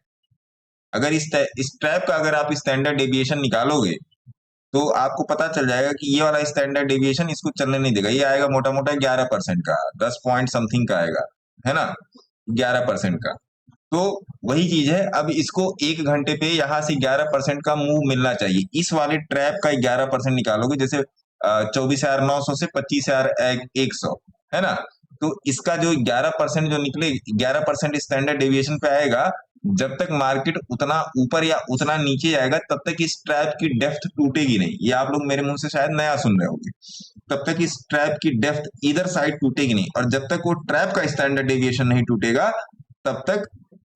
अगर इस ट्रैप का अगर आप स्टैंडर्ड डेविएशन निकालोगे तो आपको पता चल जाएगा कि ये वाला स्टैंडर्ड डेविएशन इसको चलने नहीं देगा। ये आएगा मोटा मोटा 11% का, 10 पॉइंट समथिंग का आएगा, है ना, 11% का। तो वही चीज है, अब इसको 1 घंटे पे यहाँ से 11% का मूव मिलना चाहिए। इस वाले ट्रैप का 11% निकालोगे, जैसे 24,900 से 25,100, है ना। तो इसका जो 11% जो निकले, 11% स्टैंडर्ड डेविएशन पे आएगा। जब तक मार्केट उतना ऊपर या उतना नीचे जाएगा तब तक इस ट्रैप की डेप्थ टूटेगी नहीं। ये आप लोग मेरे मुंह से शायद नया सुन रहे होंगे। तब तक इस ट्रैप की डेप्थ इधर साइड टूटेगी नहीं, और जब तक वो ट्रैप का स्टैंडर्ड डेविएशन नहीं टूटेगा तब तक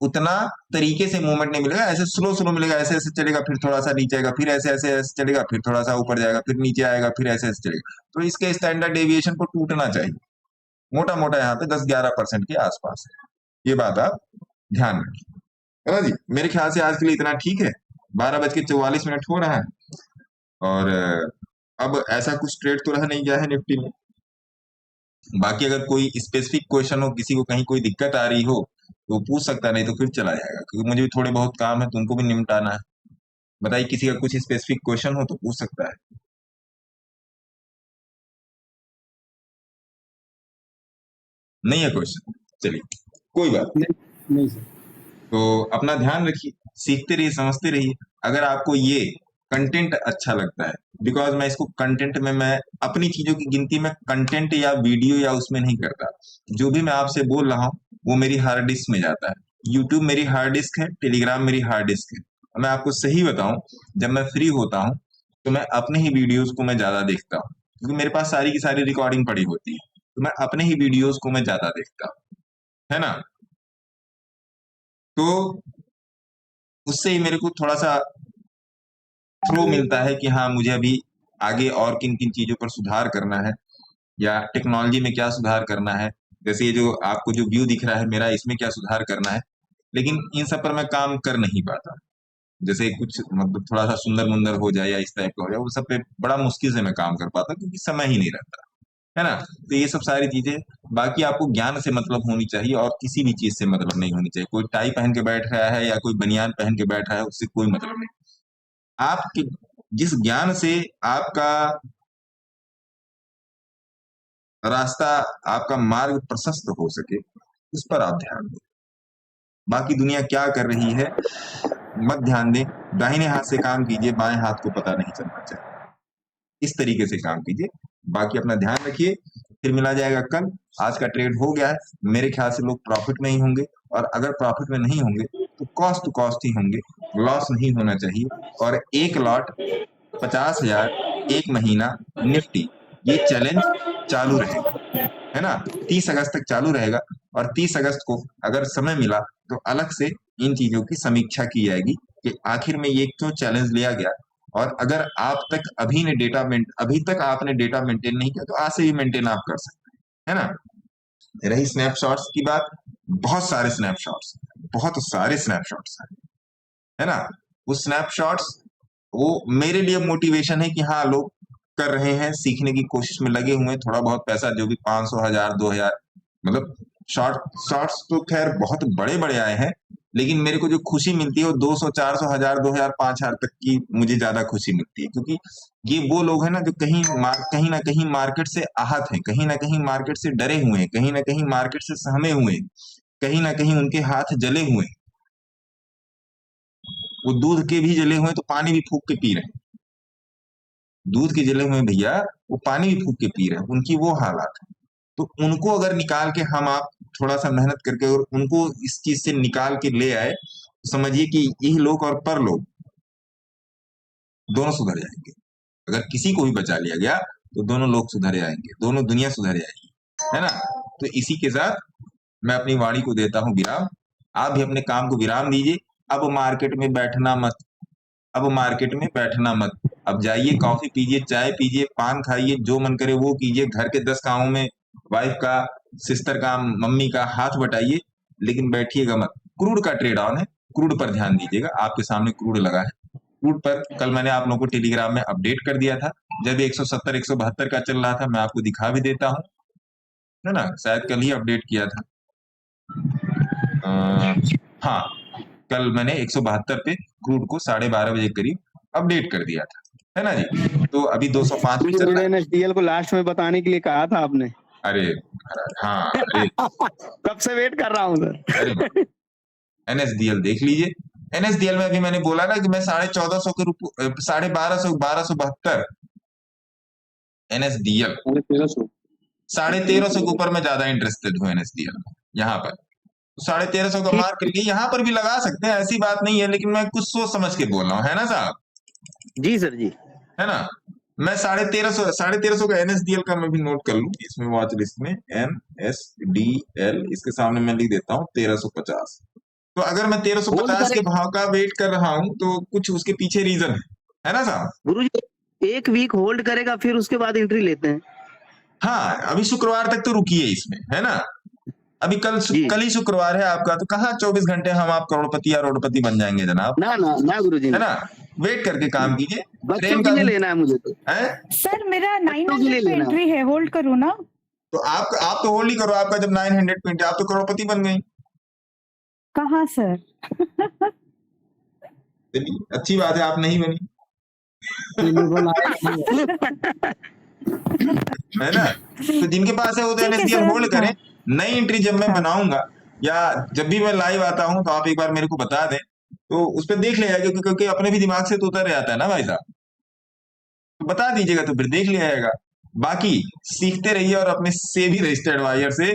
उतना तरीके से मूवमेंट नहीं मिलेगा। ऐसे स्लो स्लो मिलेगा, ऐसे ऐसे चलेगा, फिर थोड़ा सा नीचे आएगा, फिर ऐसे ऐसे ऐसे चलेगा, फिर थोड़ा सा ऊपर जाएगा, फिर नीचे आएगा, फिर ऐसे ऐसे चलेगा। तो इसके स्टैंडर्ड डेविएशन को टूटना चाहिए, मोटा मोटा यहाँ पे 10-11% के आसपास है। ये बात आप ध्यान रखिए, है ना जी। मेरे ख्याल से आज के लिए इतना ठीक है। 12:44 हो रहा है, और अब ऐसा कुछ ट्रेड तो रह नहीं गया है निफ्टी में। बाकी अगर कोई स्पेसिफिक क्वेश्चन हो, किसी को कहीं कोई दिक्कत आ रही हो तो पूछ सकता है, नहीं तो फिर चला जाएगा, क्योंकि मुझे भी थोड़े बहुत काम है, तुमको भी निपटाना है। बताइए, किसी का कुछ स्पेसिफिक क्वेश्चन हो तो पूछ सकता है। नहीं है क्वेश्चन, चलिए कोई बात नहीं सर। तो अपना ध्यान रखिए, सीखते रहिए, समझते रहिए। अगर आपको ये कंटेंट अच्छा लगता है, बिकॉज मैं इसको कंटेंट में, मैं अपनी चीजों की गिनती में कंटेंट या वीडियो या उसमें नहीं करता। जो भी मैं आपसे बोल रहा हूँ वो मेरी हार्ड डिस्क में जाता है। यूट्यूब मेरी हार्ड डिस्क है, टेलीग्राम मेरी हार्ड डिस्क है। मैं आपको सही बताऊं, जब मैं फ्री होता हूं तो मैं अपने ही वीडियोस को मैं ज्यादा देखता हूं, क्योंकि मेरे पास सारी की सारी रिकॉर्डिंग पड़ी होती है, तो मैं अपने ही वीडियोस को मैं ज्यादा देखता हूं, है ना। तो उससे ही मेरे को थोड़ा सा थ्रो मिलता है कि हाँ, मुझे अभी आगे और किन किन चीजों पर सुधार करना है, या टेक्नोलॉजी में क्या सुधार करना है। जैसे ये जो आपको जो व्यू दिख रहा है मेरा, इसमें क्या सुधार करना है। लेकिन इन सब पर मैं काम कर नहीं पाता। जैसे कुछ मतलब थोड़ा सा सुंदर मुंदर हो जाए या इस टाइप का हो जाए, वो सब पे बड़ा मुश्किल से मैं काम कर पाता, क्योंकि समय ही नहीं रहता, है ना। तो ये सब सारी चीजें, बाकी आपको ज्ञान से मतलब होनी चाहिए, और किसी भी चीज से मतलब नहीं होनी चाहिए। कोई टाई पहन के बैठ रहा है या कोई बनियान पहन के बैठ रहा है, उससे कोई मतलब नहीं। आपके जिस ज्ञान से आपका रास्ता, आपका मार्ग प्रशस्त हो सके, उस पर आप ध्यान दें। बाकी दुनिया क्या कर रही है मत ध्यान दें। दाहिने हाथ से काम कीजिए, बाएं हाथ को पता नहीं चलना चाहिए। इस तरीके से काम कीजिए। बाकी अपना ध्यान रखिए, फिर मिला जाएगा कल। आज का ट्रेड हो गया है, मेरे ख्याल से लोग प्रॉफिट में ही होंगे, और अगर प्रॉफिट में नहीं होंगे तो कॉस्ट टू कॉस्ट ही होंगे। लॉस नहीं होना चाहिए। और एक लॉट 50,000 एक महीना निफ्टी, ये चैलेंज चालू रहेगा, है ना। 30 अगस्त तक चालू रहेगा, और 30 अगस्त को अगर समय मिला तो अलग से इन चीजों की समीक्षा की जाएगी कि आखिर में ये क्यों चैलेंज लिया गया। और अगर आप तक अभी तक आपने डेटा मेंटेन नहीं किया, तो आज से भी मेंटेन आप कर सकते हैं, है ना। रही स्नैपशॉट्स की बात, बहुत सारे स्नैपशॉट्स हैं, है ना। वो स्नैपशॉट्स वो मेरे लिए मोटिवेशन है कि हाँ, लोग कर रहे हैं, सीखने की कोशिश में लगे हुए हैं। थोड़ा बहुत पैसा जो भी 500, 1000, 2000, मतलब शॉर्ट्स तो खैर बहुत बड़े बड़े आए हैं, लेकिन मेरे को जो खुशी मिलती है वो 200, 400, 1000, 2000, 5000 तक की मुझे ज्यादा खुशी मिलती है। क्योंकि ये वो लोग हैं ना जो कहीं ना कहीं मार्केट से आहत हैं, कहीं ना कहीं मार्केट से डरे हुए हैं, कहीं ना कहीं मार्केट से सहमे हुए हैं, कहीं ना कहीं उनके हाथ जले हुए हैं। वो दूध के भी जले हुए हैं तो पानी भी फूक के पी रहे हैं। दूध के जले हुए भैया वो पानी भी फूक के पी रहे हैं, उनकी वो हालात है। तो उनको अगर निकाल के हम आप थोड़ा सा मेहनत करके और उनको इस चीज से निकाल के ले आए, तो समझिए कि यही लोग और पर लोग दोनों सुधर जाएंगे। अगर किसी को भी बचा लिया गया तो दोनों लोग सुधर जाएंगे, दोनों दुनिया सुधर जाएगी, है ना। तो इसी के साथ मैं अपनी वाणी को देता हूं विराम। आप भी अपने काम को विराम दीजिए। अब मार्केट में बैठना मत। अब जाइए, कॉफी पीजिए, चाय पीजिए, पान खाइए, जो मन करे वो कीजिए। घर के 10 कामों में वाइफ का, सिस्टर का, मम्मी का हाथ बटाइए, लेकिन बैठिएगा मत। क्रूड का ट्रेड ऑन है, क्रूड पर ध्यान दीजिएगा। आपके सामने क्रूड लगा है। क्रूड पर कल मैंने आप लोगों को टेलीग्राम में अपडेट कर दिया था, जब 170, 172 का चल रहा था। मैं आपको दिखा भी देता हूँ, है ना, शायद कल ही अपडेट किया था। हाँ, कल मैंने 172 पे क्रूड को 12:30 बजे करीब अपडेट कर दिया था, है ना जी। तो अभी 205 पे चल रहा है। एनएसडीएल को लास्ट में बताने के लिए कहा था आपने। अरे हाँ, कब से वेट कर रहा हूँ सर। अरे एनएसडीएल देख लीजिए। एनएसडीएल में अभी मैंने बोला ना कि मैं 1450 के 1272 NSDL 1350। 1350 के ऊपर मैं ज्यादा इंटरेस्टेड हूँ NSDL में। यहाँ पर 1350 का मार्क करके यहाँ पर भी लगा सकते हैं, ऐसी बात नहीं है, लेकिन मैं कुछ सोच समझ के बोल रहा हूँ, है ना साहब? जी सर जी। है ना? मैं 1350 का NSDL का मैं भी नोट कर लूं इसमें, वॉच लिस्ट में NSDL इसके सामने मैं लिख देता हूँ 1350। तो अगर मैं 1350 के भाव का वेट कर रहा हूं तो कुछ उसके पीछे रीजन है ना साहब? गुरुजी 1 वीक होल्ड करेगा, फिर उसके बाद एंट्री लेते हैं। हाँ, अभी शुक्रवार तक तो रुकिए इसमें, है ना? अभी कल ही शुक्रवार है आपका, तो कहाँ 24 घंटे हम आप करोड़पति या रोडपति बन जाएंगे जनाब? ना ना ना गुरुजी, है ना? वेट करके काम कीजिए। बच्चों के लिए लेना है मुझे तो। है? सर मेरा बच्चों के लिए 900 पे लेना। एंट्री है, होल्ड करूँ ना? तो आप तो होल्ड ही करो, आपका जब 900 पे आप तो करोड़पति बन गई। कहाँ सर? चलिए, अच्छी बात है, आप नहीं बनी, है ना? तो जिनके पास है वो तो ठीक है NSDL सर, होल्ड करें। हाँ। नई एंट्री जब मैं बनाऊंगा या जब भी मैं लाइव आता हूं तो आप एक बार मेरे को बता दें, तो उस पर देख लिया जाएगा, क्योंकि अपने भी दिमाग से तो उतर जाता है ना भाई साहब। तो बता दीजिएगा तो फिर देख लिया जाएगा। बाकी सीखते रहिए और अपने सेबी रजिस्टर्ड एडवाइजर से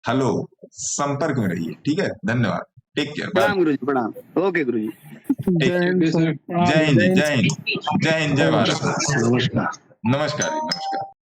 हेलो संपर्क में रहिए। ठीक है, धन्यवाद, टेक केयर, बाय। प्रणाम गुरुजी, प्रणाम। ओके गुरुजी। जय हिंद, जय हिंद, जय हिंद, जय भारत। नमस्कार। नमस्कार जी, नमस्कार।